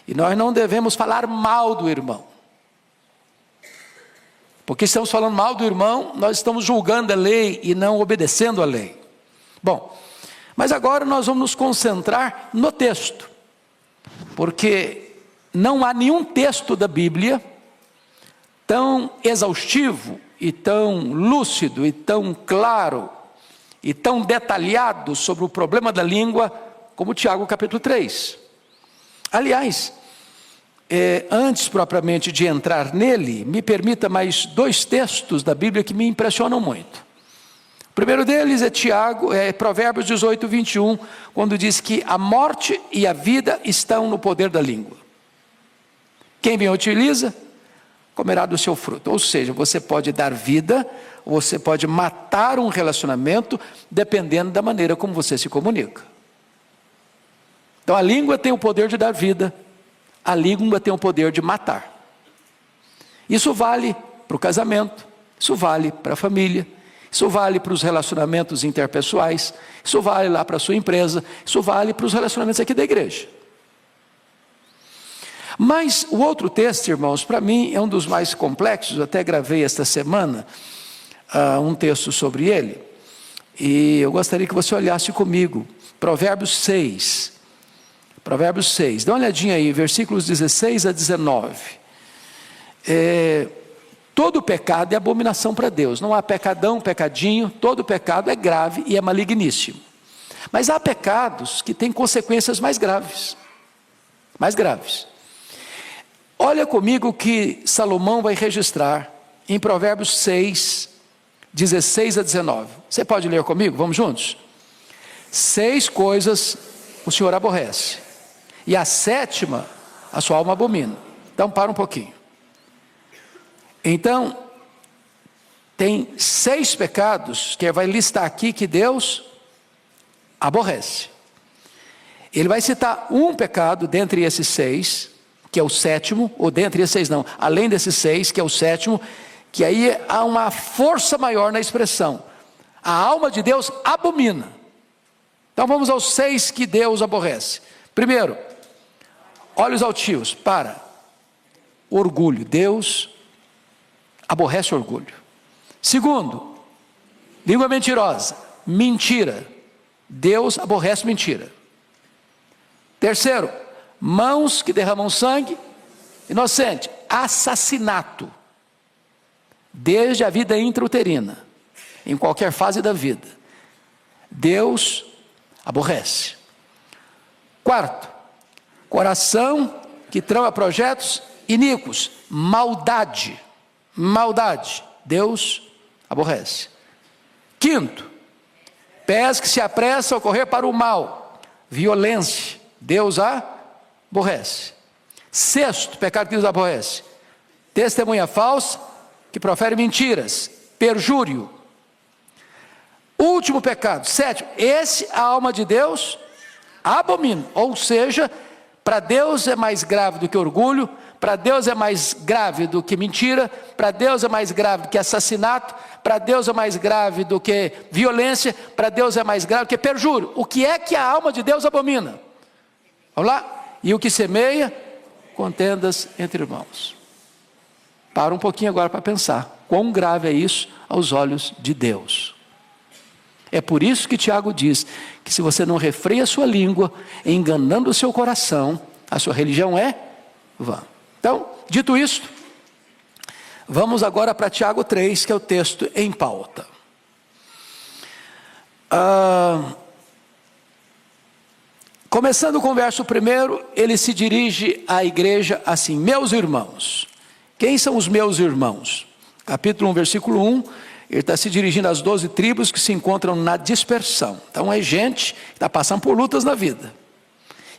E nós não devemos falar mal do irmão. Porque estamos falando mal do irmão, nós estamos julgando a lei e não obedecendo a lei. Bom, mas agora nós vamos nos concentrar no texto. Porque não há nenhum texto da Bíblia tão exaustivo e tão lúcido e tão claro e tão detalhado sobre o problema da língua como Tiago capítulo 3. Aliás, antes propriamente de entrar nele, me permita mais 2 textos da Bíblia que me impressionam muito. O primeiro deles é Provérbios 18, 21, quando diz que a morte e a vida estão no poder da língua. Quem bem utiliza, comerá do seu fruto. Ou seja, você pode dar vida, você pode matar um relacionamento, dependendo da maneira como você se comunica. Então a língua tem o poder de dar vida, a língua tem o poder de matar. Isso vale para o casamento, isso vale para a família, isso vale para os relacionamentos interpessoais, isso vale lá para a sua empresa, isso vale para os relacionamentos aqui da igreja. Mas o outro texto, irmãos, para mim é um dos mais complexos. Eu até gravei esta semana um texto sobre ele, e eu gostaria que você olhasse comigo, Provérbios 6. Provérbios 6, dá uma olhadinha aí, versículos 16 a 19. Todo pecado é abominação para Deus. Não há pecadão, pecadinho. Todo pecado é grave e é maligníssimo. Mas há pecados que têm consequências mais graves. Mais graves. Olha comigo o que Salomão vai registrar em Provérbios 6, 16 a 19. Você pode ler comigo? Vamos juntos? 6 coisas o Senhor aborrece, e a 7ª a sua alma abomina. Então para um pouquinho. Então tem 6 pecados que ele vai listar aqui que Deus aborrece. Ele vai citar um pecado dentre esses 6, que é o 7º, ou dentre esses 6 não, além desses 6, que é o 7º, que aí há uma força maior na expressão. A alma de Deus abomina. Então vamos aos 6 que Deus aborrece. Primeiro, olhos altivos, orgulho. Deus aborrece orgulho. Segundo, língua mentirosa, mentira. Deus aborrece mentira. Terceiro, mãos que derramam sangue, inocente, assassinato. Desde a vida intrauterina, em qualquer fase da vida, Deus aborrece. Quarto, coração que trama projetos iníquos, maldade, Deus aborrece. Quinto, pés que se apressam a correr para o mal, violência, Deus aborrece. Sexto, pecado que Deus aborrece, testemunha falsa que profere mentiras, perjúrio. Último pecado, 7º, esse a alma de Deus abomina. Ou seja, para Deus é mais grave do que orgulho, para Deus é mais grave do que mentira, para Deus é mais grave do que assassinato, para Deus é mais grave do que violência, para Deus é mais grave do que perjúrio. O que é que a alma de Deus abomina? Vamos lá? E o que semeia, contendas entre irmãos. Para um pouquinho agora para pensar, quão grave é isso aos olhos de Deus. É por isso que Tiago diz que se você não refreia a sua língua, enganando o seu coração, a sua religião é vã. Então, dito isto, vamos agora para Tiago 3, que é o texto em pauta. Começando com o verso 1, ele se dirige à igreja assim: meus irmãos. Quem são os meus irmãos? Capítulo 1, versículo 1, Ele está se dirigindo às 12 tribos que se encontram na dispersão. Então é gente que está passando por lutas na vida.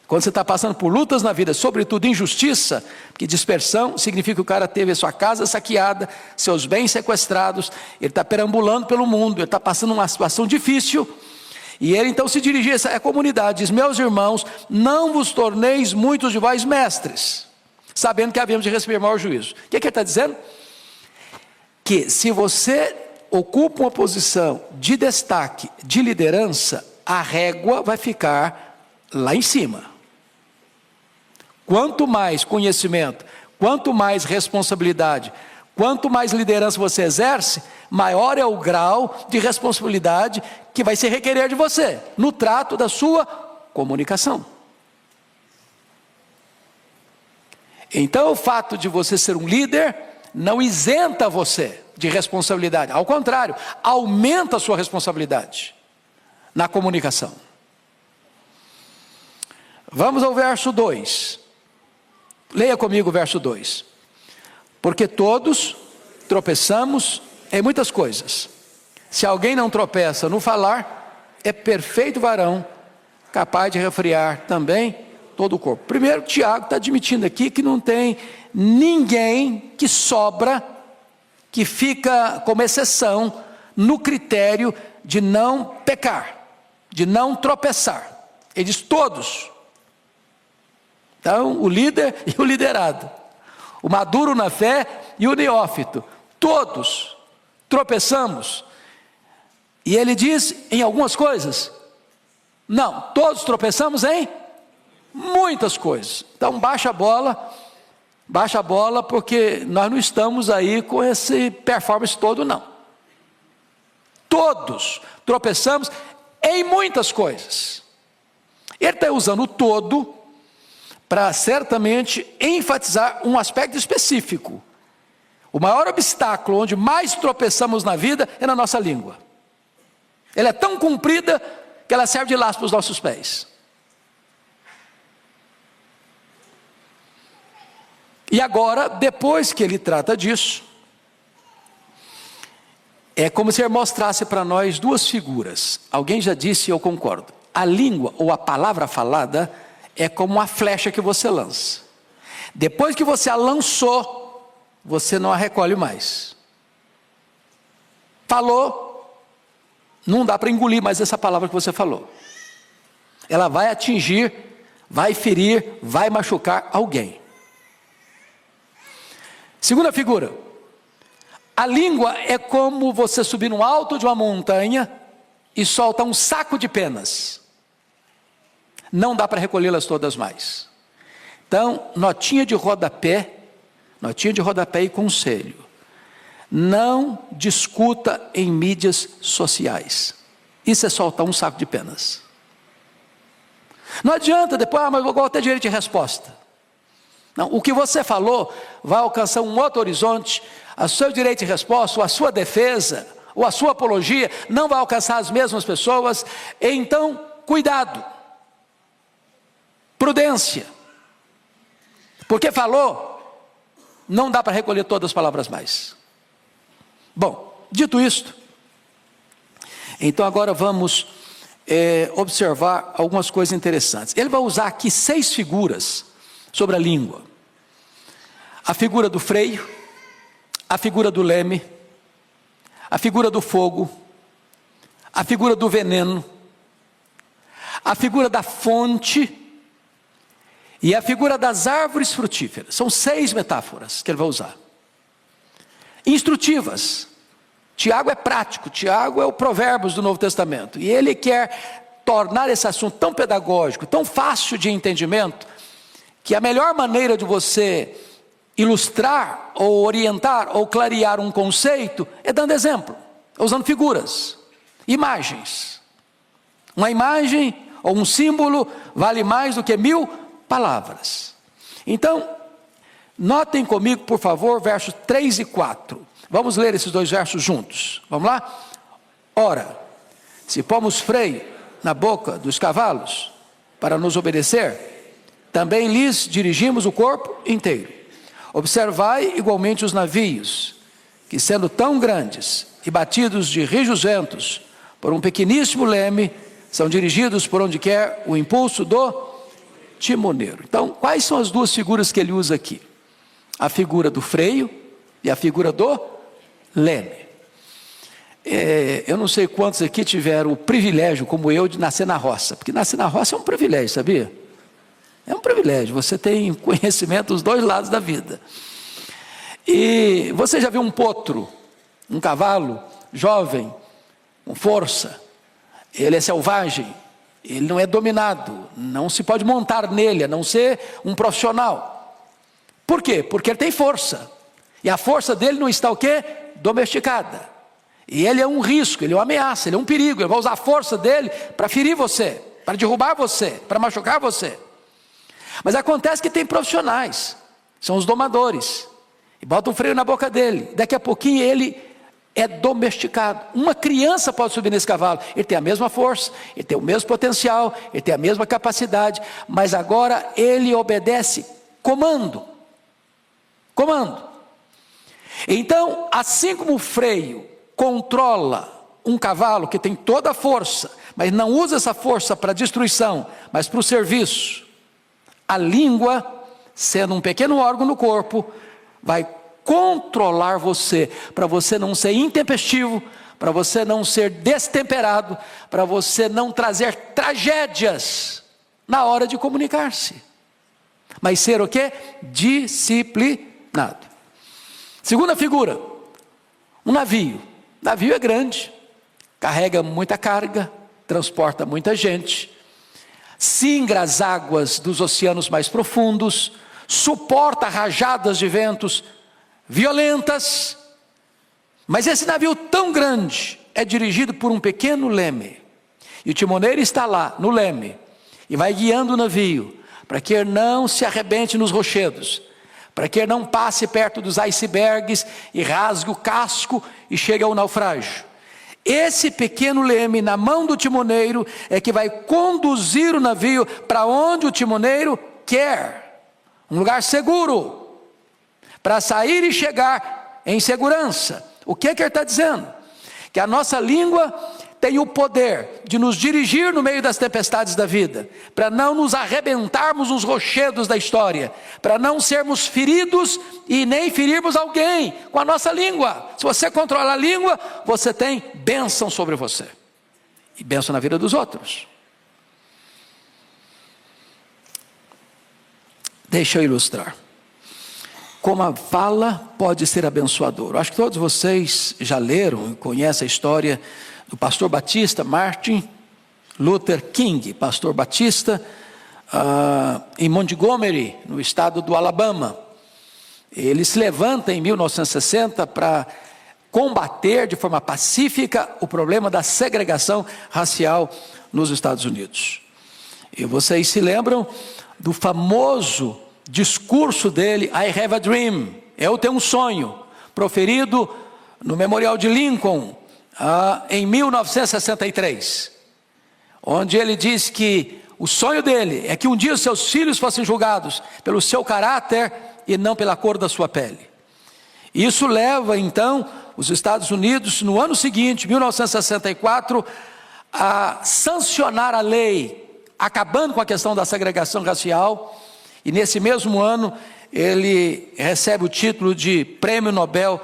Quando você está passando por lutas na vida, sobretudo injustiça, porque dispersão significa que o cara teve a sua casa saqueada, seus bens sequestrados, ele está perambulando pelo mundo, ele está passando uma situação difícil, e ele então se dirigia a essa comunidade, diz: meus irmãos, não vos torneis muitos de vós mestres, sabendo que havíamos de receber maior juízo. O que ele está dizendo? Que se você ocupa uma posição de destaque, de liderança, a régua vai ficar lá em cima. Quanto mais conhecimento, quanto mais responsabilidade, quanto mais liderança você exerce, maior é o grau de responsabilidade que vai se requerer de você, no trato da sua comunicação. Então o fato de você ser um líder não isenta você de responsabilidade, ao contrário, aumenta a sua responsabilidade na comunicação. Vamos ao verso 2. Leia comigo o verso 2. Porque todos tropeçamos em muitas coisas. Se alguém não tropeça no falar, é perfeito varão, capaz de refrear também todo o corpo. Primeiro, Tiago está admitindo aqui que não tem ninguém que sobra, que fica como exceção no critério de não pecar, de não tropeçar. Ele diz todos. Então, o líder e o liderado, o maduro na fé e o neófito, todos tropeçamos. E ele diz em algumas coisas? Não, todos tropeçamos em muitas coisas. Então baixa a bola, porque nós não estamos aí com esse performance todo, não. Todos tropeçamos em muitas coisas. Ele está usando o todo para certamente enfatizar um aspecto específico. O maior obstáculo onde mais tropeçamos na vida é na nossa língua. Ela é tão comprida que ela serve de laço para os nossos pés. E agora, depois que ele trata disso, é como se ele mostrasse para nós duas figuras. Alguém já disse e eu concordo. A língua ou a palavra falada é como uma flecha que você lança. Depois que você a lançou, você não a recolhe mais. Falou, não dá para engolir mais essa palavra que você falou. Ela vai atingir, vai ferir, vai machucar alguém. Segunda figura, a língua é como você subir no alto de uma montanha e solta um saco de penas. Não dá para recolhê-las todas mais. Então, notinha de rodapé e conselho. Não discuta em mídias sociais. Isso é soltar um saco de penas. Não adianta depois, mas eu vou ter direito de resposta. Não, o que você falou vai alcançar um outro horizonte. O seu direito de resposta, ou a sua defesa, ou a sua apologia, não vai alcançar as mesmas pessoas. Então, cuidado, prudência, porque falou, não dá para recolher todas as palavras mais. Bom, dito isto, então agora vamos observar algumas coisas interessantes. Ele vai usar aqui 6 figuras sobre a língua. A figura do freio, a figura do leme, a figura do fogo, a figura do veneno, a figura da fonte e a figura das árvores frutíferas. São 6 metáforas que ele vai usar. Instrutivas. Tiago é prático, Tiago é o Provérbios do Novo Testamento. E ele quer tornar esse assunto tão pedagógico, tão fácil de entendimento, que a melhor maneira de você ilustrar, ou orientar, ou clarear um conceito, é dando exemplo, usando figuras, imagens. Uma imagem ou um símbolo vale mais do que 1000 palavras. Então, notem comigo, por favor, versos 3 e 4. Vamos ler esses 2 versos juntos. Vamos lá? Ora, se pomos freio na boca dos cavalos para nos obedecer, também lhes dirigimos o corpo inteiro. Observai igualmente os navios, que sendo tão grandes, e batidos de rijos ventos por um pequeníssimo leme, são dirigidos por onde quer o impulso do timoneiro. Então, quais são as duas figuras que ele usa aqui? A figura do freio e a figura do leme. Eu não sei quantos aqui tiveram o privilégio, como eu, de nascer na roça, porque nascer na roça é um privilégio, sabia? É um privilégio, você tem conhecimento dos dois lados da vida. E você já viu um potro, um cavalo jovem, com força? Ele é selvagem, ele não é dominado, não se pode montar nele, a não ser um profissional. Por quê? Porque ele tem força, e a força dele não está o quê? Domesticada. E ele é um risco, ele é uma ameaça, ele é um perigo, ele vai usar a força dele para ferir você, para derrubar você, para machucar você. Mas acontece que tem profissionais, são os domadores, e botam um freio na boca dele, daqui a pouquinho ele é domesticado. Uma criança pode subir nesse cavalo, ele tem a mesma força, ele tem o mesmo potencial, ele tem a mesma capacidade, mas agora ele obedece comando. Então, assim como o freio controla um cavalo que tem toda a força, mas não usa essa força para destruição, mas para o serviço, a língua, sendo um pequeno órgão no corpo, vai controlar você, para você não ser intempestivo, para você não ser destemperado, para você não trazer tragédias na hora de comunicar-se, mas ser o quê? Disciplinado. Segunda figura, um navio. Navio é grande, carrega muita carga, transporta muita gente, singra as águas dos oceanos mais profundos, suporta rajadas de ventos violentas, mas esse navio tão grande é dirigido por um pequeno leme, e o timoneiro está lá no leme, e vai guiando o navio, para que ele não se arrebente nos rochedos, para que ele não passe perto dos icebergs e rasgue o casco e chegue ao naufrágio. Esse pequeno leme na mão do timoneiro é que vai conduzir o navio para onde o timoneiro quer, um lugar seguro, para sair e chegar em segurança. O que ele está dizendo? Que a nossa língua tem o poder de nos dirigir no meio das tempestades da vida, para não nos arrebentarmos nos rochedos da história, para não sermos feridos e nem ferirmos alguém com a nossa língua. Se você controla a língua, você tem bênção sobre você, e bênção na vida dos outros. Deixa eu ilustrar como a fala pode ser abençoadora. Acho que todos vocês já leram e conhecem a história do pastor batista Martin Luther King, pastor batista, em Montgomery, no estado do Alabama. Ele se levanta em 1960 para combater de forma pacífica o problema da segregação racial nos Estados Unidos. E vocês se lembram do famoso discurso dele, I have a dream, eu tenho um sonho, proferido no Memorial de Lincoln, em 1963, onde ele diz que o sonho dele é que um dia os seus filhos fossem julgados pelo seu caráter e não pela cor da sua pele. Isso leva então os Estados Unidos, no ano seguinte, 1964, a sancionar a lei, acabando com a questão da segregação racial, e nesse mesmo ano ele recebe o título de Prêmio Nobel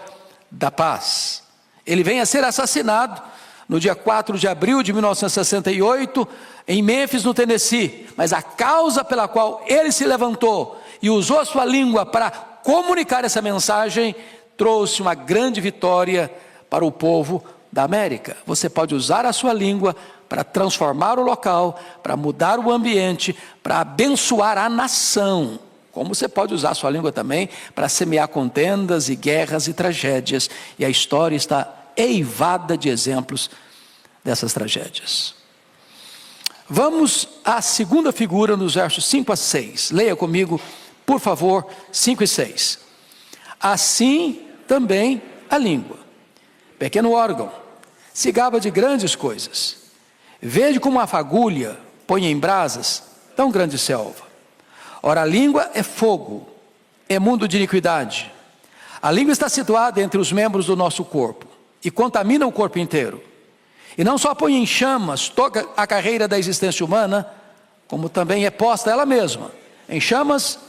da Paz. Ele vem a ser assassinado no dia 4 de abril de 1968, em Memphis, no Tennessee. Mas a causa pela qual ele se levantou e usou a sua língua para comunicar essa mensagem, trouxe uma grande vitória para o povo da América. Você pode usar a sua língua para transformar o local, para mudar o ambiente, para abençoar a nação. Como você pode usar a sua língua também para semear contendas e guerras e tragédias. E a história está eivada de exemplos dessas tragédias. Vamos à segunda figura nos versos 5 a 6. Leia comigo, por favor, 5 e 6. Assim também a língua, pequeno órgão, se gaba de grandes coisas. Vede como uma fagulha põe em brasas tão grande selva. Ora, a língua é fogo, é mundo de iniquidade. A língua está situada entre os membros do nosso corpo. e contamina o corpo inteiro. E não só põe em chamas toda a carreira da existência humana, como também é posta ela mesma em chamas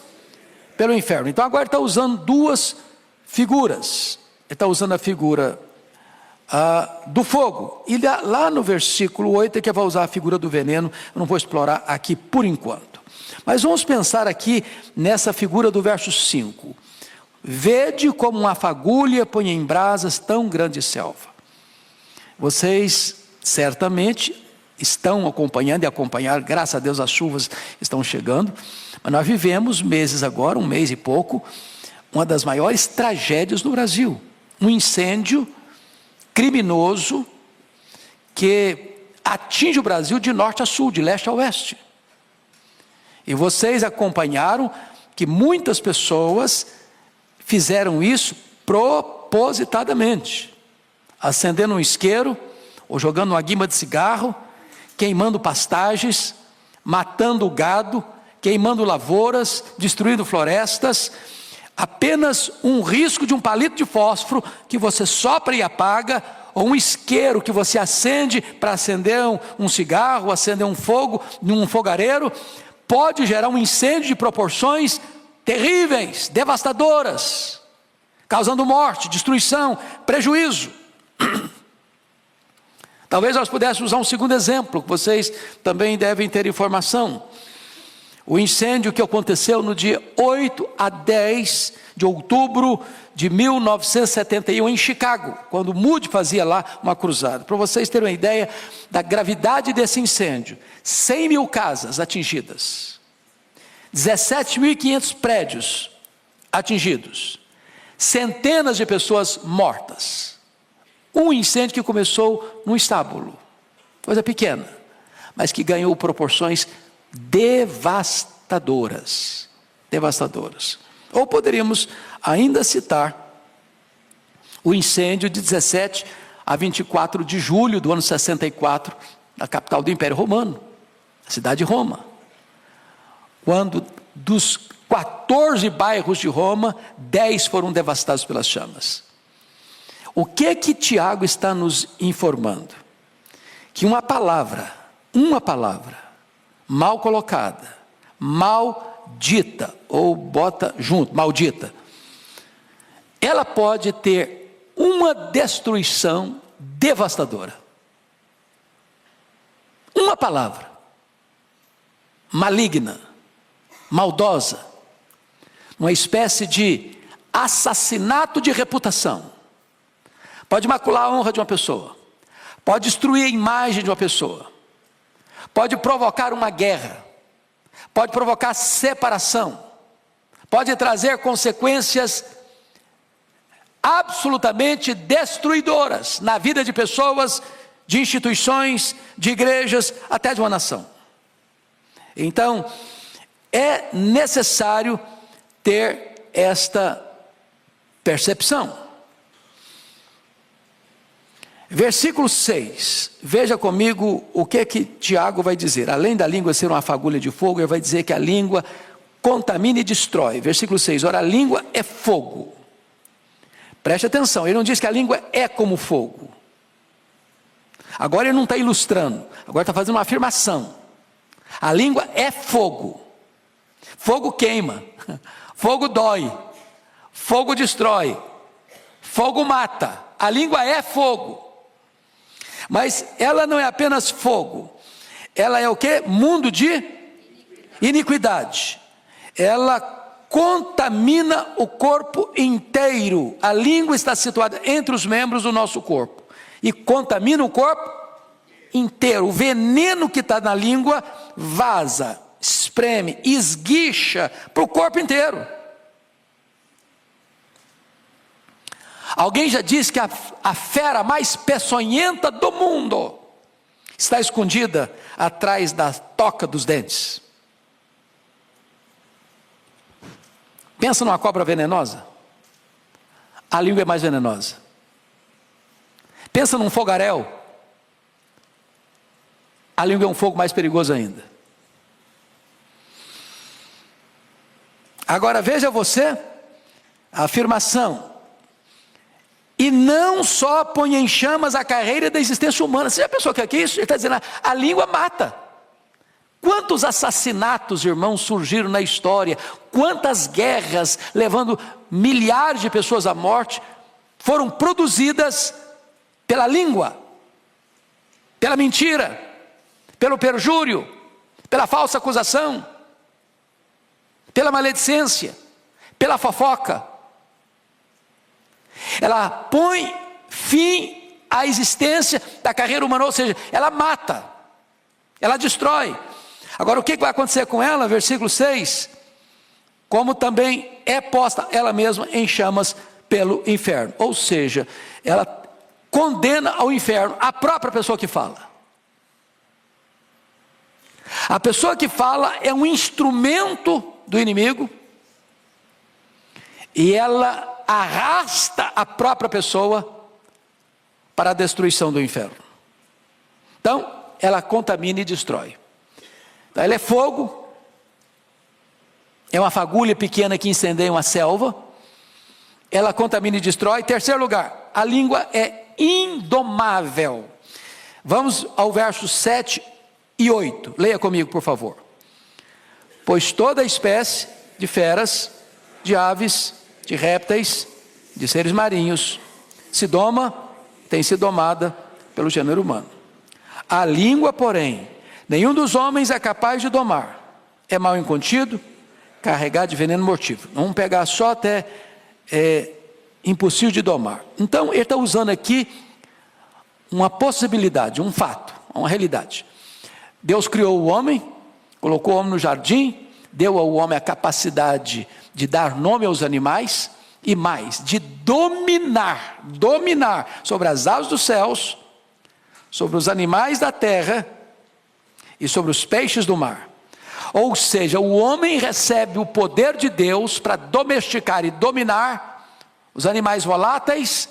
pelo inferno. Então agora ele está usando duas figuras. Ele está usando a figura do fogo. E lá no versículo 8 é que vai usar a figura do veneno. Eu não vou explorar aqui por enquanto. Mas vamos pensar aqui nessa figura do verso 5. Vede como uma fagulha põe em brasas tão grande selva. Vocês certamente estão acompanhando e acompanhar, graças a Deus as chuvas estão chegando, mas nós vivemos meses agora, um mês e pouco, uma das maiores tragédias do Brasil, um incêndio criminoso que atinge o Brasil de norte a sul, de leste a oeste. E vocês acompanharam que muitas pessoas fizeram isso propositadamente, acendendo um isqueiro, ou jogando uma guimba de cigarro, queimando pastagens, matando o gado, queimando lavouras, destruindo florestas, apenas um risco de um palito de fósforo que você sopra e apaga, ou um isqueiro que você acende para acender um cigarro, acender um fogo num fogareiro, pode gerar um incêndio de proporções terríveis, devastadoras, causando morte, destruição, prejuízo. Talvez nós pudéssemos usar um segundo exemplo, que vocês também devem ter informação. O incêndio que aconteceu no dia 8 a 10 de outubro de 1971 em Chicago, quando Moody fazia lá uma cruzada. Para vocês terem uma ideia da gravidade desse incêndio, 100 mil casas atingidas, 17.500 prédios atingidos, centenas de pessoas mortas. Um incêndio que começou num estábulo, coisa pequena, mas que ganhou proporções devastadoras. Ou poderíamos ainda citar o incêndio de 17 a 24 de julho do ano 64, na capital do Império Romano, a cidade de Roma, quando dos 14 bairros de Roma, 10 foram devastados pelas chamas. O que Tiago está nos informando? Que uma palavra mal colocada, maldita, ou bota junto, maldita, ela pode ter uma destruição devastadora. Uma palavra maligna, maldosa, uma espécie de assassinato de reputação, pode macular a honra de uma pessoa, pode destruir a imagem de uma pessoa, pode provocar uma guerra, pode provocar separação, pode trazer consequências absolutamente destruidoras na vida de pessoas, de instituições, de igrejas, até de uma nação. Então, é necessário ter esta percepção. Versículo 6, veja comigo o que Tiago vai dizer. Além da língua ser uma fagulha de fogo, ele vai dizer que a língua contamina e destrói. Versículo 6, ora, a língua é fogo. Preste atenção, ele não diz que a língua é como fogo. Agora ele não está ilustrando, agora está fazendo uma afirmação. A língua é fogo. Fogo queima, fogo dói, fogo destrói, fogo mata. A língua é fogo. Mas ela não é apenas fogo, ela é o quê? Mundo de iniquidade. Ela contamina o corpo inteiro. A língua está situada entre os membros do nosso corpo e contamina o corpo inteiro. O veneno que está na língua vaza, espreme, esguicha para o corpo inteiro. Alguém já disse que a fera mais peçonhenta do mundo está escondida atrás da toca dos dentes. Pensa numa cobra venenosa. A língua é mais venenosa. Pensa num fogaréu. A língua é um fogo mais perigoso ainda. Agora veja você a afirmação. E e não só põe em chamas a carreira da existência humana. Você já pensou que é isso? Ele está dizendo, a língua mata. Quantos assassinatos, irmãos, surgiram na história, quantas guerras, levando milhares de pessoas à morte, foram produzidas pela língua, pela mentira, pelo perjúrio, pela falsa acusação, pela maledicência, pela fofoca. Ela põe fim à existência da carreira humana, ou seja, ela mata, ela destrói. Agora o que vai acontecer com ela? Versículo 6, como também é posta ela mesma em chamas pelo inferno, ou seja, ela condena ao inferno a própria pessoa que fala. A pessoa que fala é um instrumento do inimigo, e ela arrasta a própria pessoa para a destruição do inferno. Então, ela contamina e destrói. Então, ela é fogo, é uma fagulha pequena que incendeia uma selva, ela contamina e destrói. Terceiro lugar, a língua é indomável. Vamos ao verso 7 e 8, leia comigo por favor. Pois toda espécie de feras, de aves, de répteis, de seres marinhos, se doma, tem sido domada pelo gênero humano. A língua, porém, nenhum dos homens é capaz de domar. É mal incontido, carregado de veneno mortífero. Vamos pegar só até impossível de domar. Então, ele está usando aqui uma possibilidade, um fato, uma realidade. Deus criou o homem, colocou o homem no jardim, deu ao homem a capacidade de dar nome aos animais, e mais, de dominar sobre as aves dos céus, sobre os animais da terra e sobre os peixes do mar. Ou seja, o homem recebe o poder de Deus para domesticar e dominar os animais voláteis,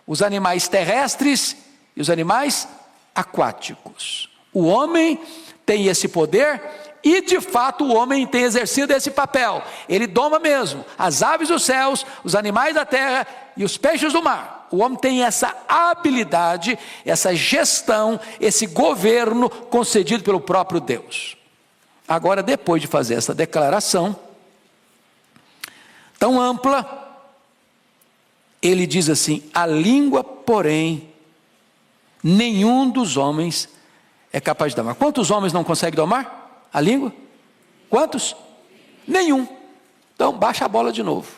os animais terrestres e os animais aquáticos. O homem tem esse poder e de fato o homem tem exercido esse papel. Ele doma mesmo as aves dos céus, os animais da terra e os peixes do mar. O homem tem essa habilidade, essa gestão, esse governo concedido pelo próprio Deus. Agora, depois de fazer essa declaração tão ampla, ele diz assim: a língua, porém, nenhum dos homens é capaz de domar. Quantos homens não conseguem domar a língua? Quantos? Nenhum. Então, baixa a bola de novo.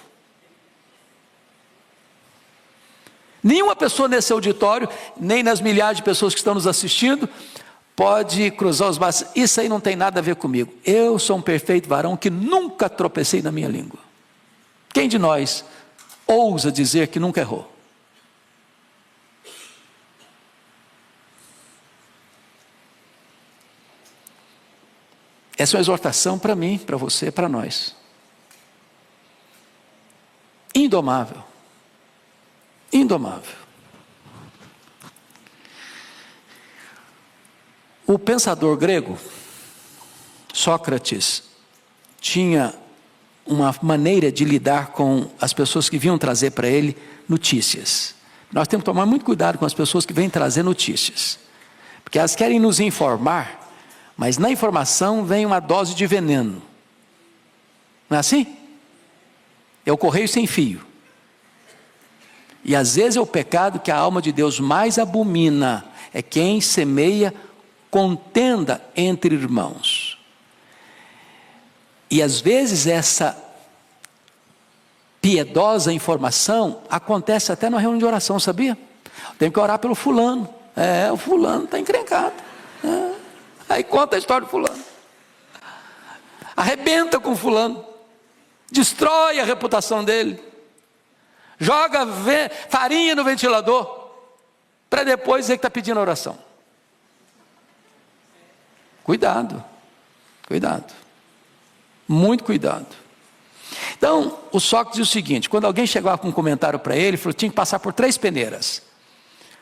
Nenhuma pessoa nesse auditório, nem nas milhares de pessoas que estão nos assistindo, pode cruzar os braços. Isso aí não tem nada a ver comigo. Eu sou um perfeito varão que nunca tropecei na minha língua. Quem de nós ousa dizer que nunca errou? Essa é uma exortação para mim, para você, para nós. Indomável. Indomável. O pensador grego, Sócrates, tinha uma maneira de lidar com as pessoas que vinham trazer para ele notícias. Nós temos que tomar muito cuidado com as pessoas que vêm trazer notícias, porque elas querem nos informar, mas na informação vem uma dose de veneno. Não é assim? É o correio sem fio. E às vezes é o pecado que a alma de Deus mais abomina, é quem semeia contenda entre irmãos. E às vezes essa piedosa informação acontece até na reunião de oração, sabia? Tem que orar pelo fulano. O fulano está encrencado. Aí conta a história do fulano. Arrebenta com o fulano. Destrói a reputação dele. Joga farinha no ventilador, para depois dizer que está pedindo oração. Cuidado, cuidado, muito cuidado. Então, o Sócrates diz o seguinte: quando alguém chegava com um comentário para ele, falou que tinha que passar por 3 peneiras.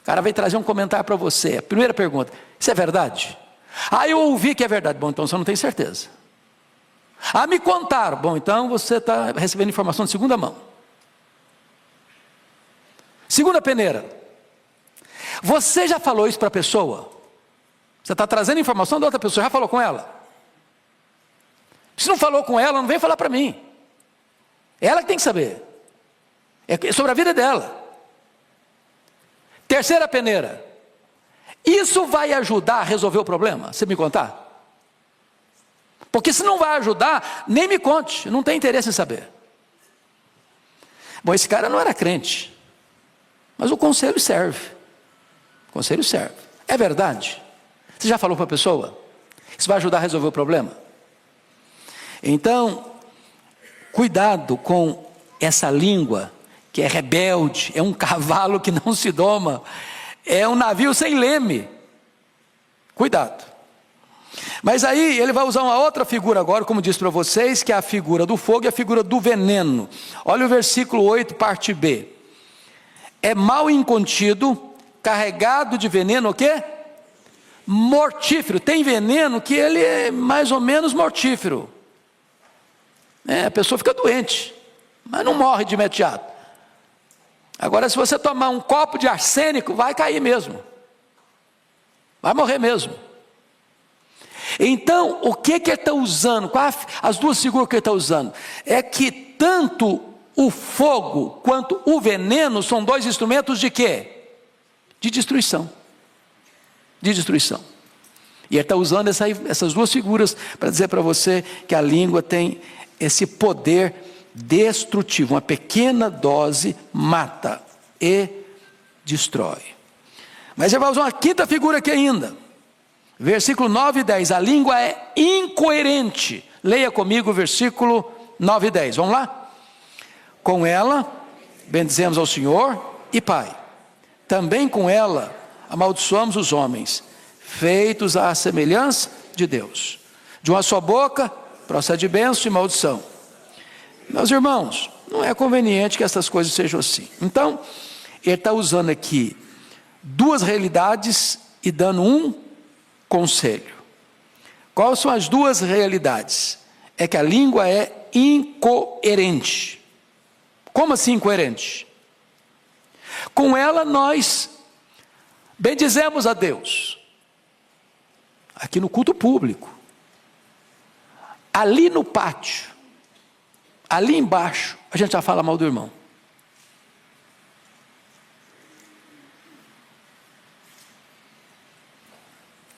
O cara veio trazer um comentário para você. A primeira pergunta: isso é verdade? Eu ouvi que é verdade. Bom, então você não tem certeza. Me contaram. Bom, então você está recebendo informação de segunda mão. Segunda peneira. Você já falou isso para a pessoa? Você está trazendo informação da outra pessoa, já falou com ela? Se não falou com ela, não vem falar para mim. Ela que tem que saber. É sobre a vida dela. Terceira peneira. Isso vai ajudar a resolver o problema? Você me contar? Porque se não vai ajudar, nem me conte, não tem interesse em saber. Bom, esse cara não era crente, mas o conselho serve. O conselho serve. É verdade? Você já falou para a pessoa? Isso vai ajudar a resolver o problema? Então, cuidado com essa língua que é rebelde, é um cavalo que não se doma, é um navio sem leme. Cuidado. Mas aí ele vai usar uma outra figura agora, como disse para vocês, que é a figura do fogo e a figura do veneno. Olha o versículo 8, parte B. É mal incontido, carregado de veneno, o quê? Mortífero. Tem veneno que ele é mais ou menos mortífero. A pessoa fica doente, mas não morre de imediato. Agora, se você tomar um copo de arsênico, vai cair mesmo. Vai morrer mesmo. Então, o que ele está usando? As duas figuras que ele está usando é que tanto o fogo quanto o veneno são dois instrumentos de quê? De destruição. De destruição. E ele está usando essas duas figuras para dizer para você que a língua tem esse poder destrutivo. Uma pequena dose mata e destrói. Mas ele vai usar uma quinta figura aqui ainda. Versículo 9 e 10. A língua é incoerente. Leia comigo o versículo 9 e 10. Vamos lá? Com ela bendizemos ao Senhor e Pai. Também com ela amaldiçoamos os homens, feitos à semelhança de Deus. De uma só boca procede bênção e maldição. Meus irmãos, não é conveniente que essas coisas sejam assim. Então, ele está usando aqui duas realidades e dando um conselho. Quais são as duas realidades? É que a língua é incoerente. Como assim incoerente? Com ela nós bendizemos a Deus. Aqui no culto público. Ali no pátio. Ali embaixo, a gente já fala mal do irmão.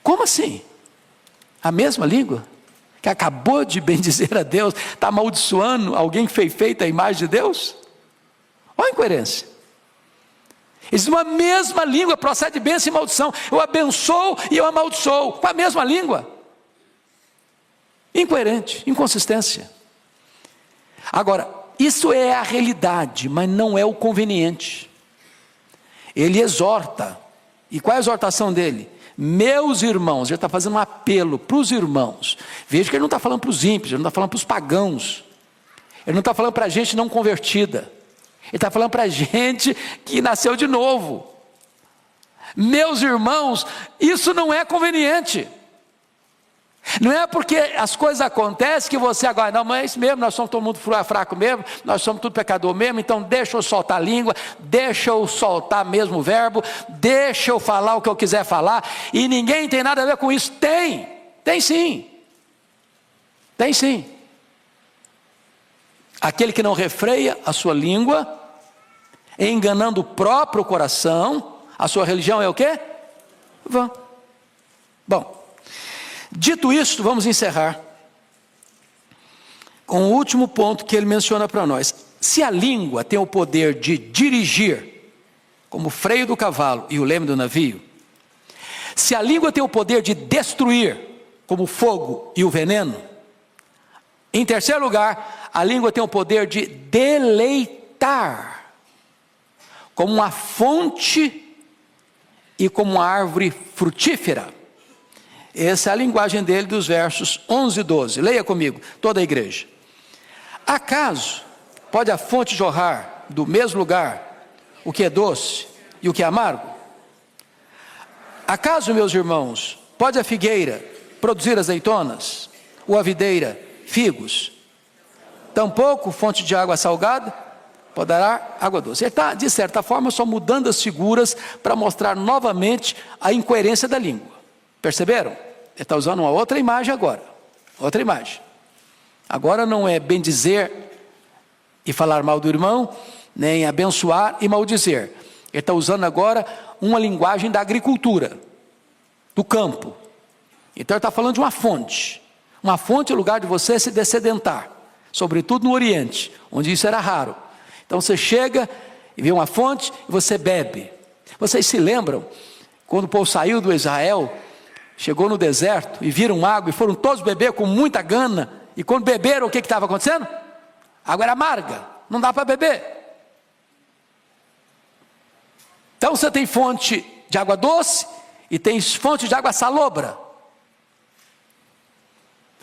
Como assim? A mesma língua? Que acabou de bendizer a Deus, está amaldiçoando alguém que foi feito à imagem de Deus? Olha a incoerência. Existe uma mesma língua, procede bênção e maldição. Eu abençoo e eu amaldiçoo, com a mesma língua. Incoerente, inconsistência. Agora, isso é a realidade, mas não é o conveniente. Ele exorta. E qual é a exortação dele? Meus irmãos, ele está fazendo um apelo para os irmãos. Veja que ele não está falando para os ímpios, ele não está falando para os pagãos. Ele não está falando para a gente não convertida. Ele está falando para a gente que nasceu de novo. Meus irmãos, isso não é conveniente. Não é porque as coisas acontecem que você agora, não, mas é isso mesmo, nós somos todo mundo fraco mesmo, nós somos tudo pecador mesmo, então deixa eu soltar a língua, deixa eu soltar mesmo o verbo, deixa eu falar o que eu quiser falar, e ninguém tem nada a ver com isso. Tem sim. Tem sim. Aquele que não refreia a sua língua, enganando o próprio coração, a sua religião é o quê? Vã. Bom, dito isto, vamos encerrar com o último ponto que ele menciona para nós. Se a língua tem o poder de dirigir, como o freio do cavalo e o leme do navio, se a língua tem o poder de destruir, como o fogo e o veneno, em terceiro lugar, a língua tem o poder de deleitar, como uma fonte e como uma árvore frutífera. Essa é a linguagem dele dos versos 11 e 12. Leia comigo, toda a igreja. Acaso pode a fonte jorrar do mesmo lugar o que é doce e o que é amargo? Acaso, meus irmãos, pode a figueira produzir azeitonas, ou a videira figos? Tampouco fonte de água salgada pode dar água doce. Ele está, de certa forma, só mudando as figuras para mostrar novamente a incoerência da língua. Perceberam? Ele está usando uma outra imagem agora. Outra imagem. Agora não é bem dizer e falar mal do irmão, nem abençoar e maldizer. Ele está usando agora uma linguagem da agricultura, do campo. Então ele está falando de uma fonte. Uma fonte é o lugar de você se dessedentar, sobretudo no Oriente, onde isso era raro. Então você chega e vê uma fonte e você bebe. Vocês se lembram, quando o povo saiu do Israel, chegou no deserto e viram água e foram todos beber com muita gana, e quando beberam, o que estava acontecendo? A água era amarga, não dá para beber. Então você tem fonte de água doce e tem fonte de água salobra.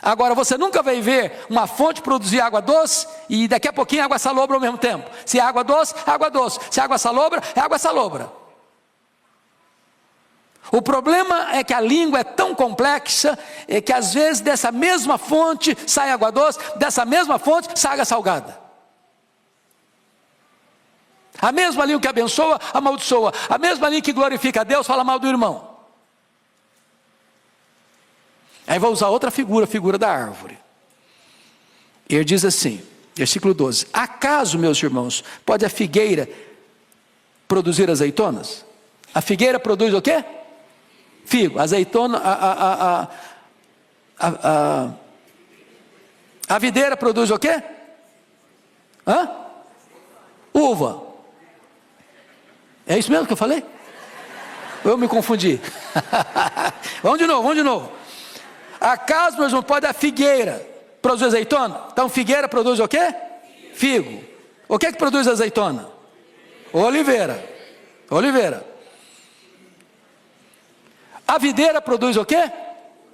Agora você nunca vai ver uma fonte produzir água doce e daqui a pouquinho água salobra ao mesmo tempo. Se é água doce, é água doce. Se é água salobra, é água salobra. O problema é que a língua é tão complexa que às vezes dessa mesma fonte sai água doce, dessa mesma fonte sai água salgada. A mesma língua que abençoa, amaldiçoa. A mesma língua que glorifica a Deus, fala mal do irmão. Aí vou usar outra figura, a figura da árvore. Ele diz assim, versículo 12: acaso, meus irmãos, pode a figueira produzir azeitonas? A figueira produz o quê? Figo. Azeitona, a videira produz o quê? Uva. É isso mesmo que eu falei? Eu me confundi. Vamos de novo. Acaso, meus irmãos, pode a figueira produzir azeitona? Então figueira produz o quê? Figo. O que produz azeitona? Oliveira. A videira produz o quê?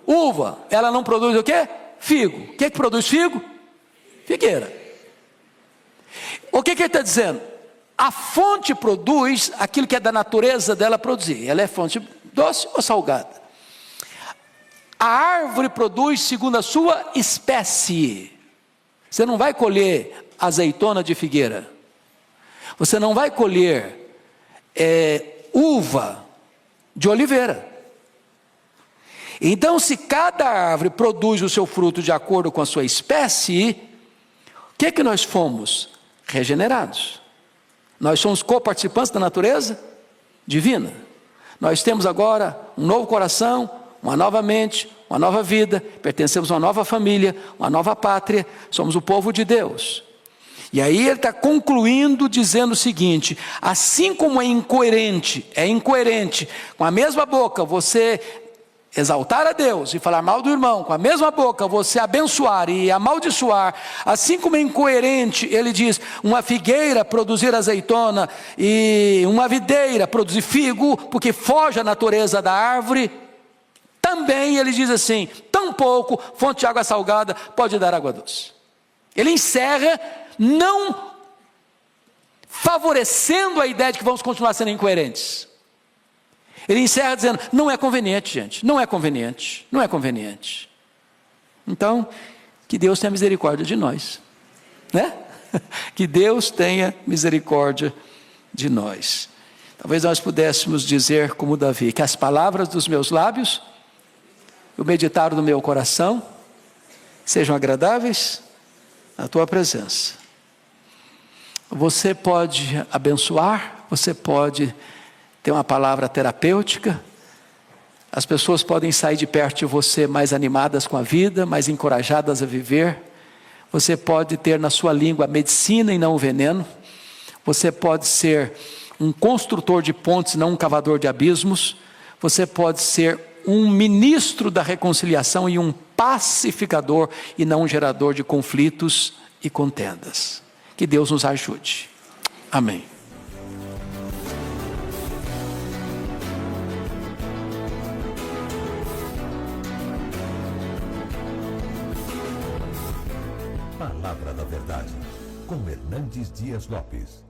Uva. Ela não produz o quê? Figo. O que produz figo? Figueira. O que ele está dizendo? A fonte produz aquilo que é da natureza dela produzir. Ela é fonte doce ou salgada? A árvore produz segundo a sua espécie. Você não vai colher azeitona de figueira. Você não vai colher uva de oliveira. Então, se cada árvore produz o seu fruto de acordo com a sua espécie, o que nós fomos? Regenerados. Nós somos coparticipantes da natureza divina. Nós temos agora um novo coração, uma nova mente, uma nova vida, pertencemos a uma nova família, uma nova pátria, somos o povo de Deus. E aí ele está concluindo dizendo o seguinte: assim como é incoerente com a mesma boca você exaltar a Deus e falar mal do irmão, com a mesma boca você abençoar e amaldiçoar, assim como é incoerente, ele diz, uma figueira produzir azeitona e uma videira produzir figo, porque foge à natureza da árvore, também ele diz assim, tampouco fonte de água salgada pode dar água doce. Ele encerra não favorecendo a ideia de que vamos continuar sendo incoerentes. Ele encerra dizendo, não é conveniente, gente, não é conveniente. Então, que Deus tenha misericórdia de nós, né? Que Deus tenha misericórdia de nós. Talvez nós pudéssemos dizer como Davi, que as palavras dos meus lábios, o meditar do meu coração, sejam agradáveis à tua presença. Você pode abençoar, você pode ter uma palavra terapêutica, as pessoas podem sair de perto de você mais animadas com a vida, mais encorajadas a viver, você pode ter na sua língua a medicina e não o veneno, você pode ser um construtor de pontes, não um cavador de abismos, você pode ser um ministro da reconciliação e um pacificador e não um gerador de conflitos e contendas. Que Deus nos ajude. Amém. Palavra da Verdade, com Hernandes Dias Lopes.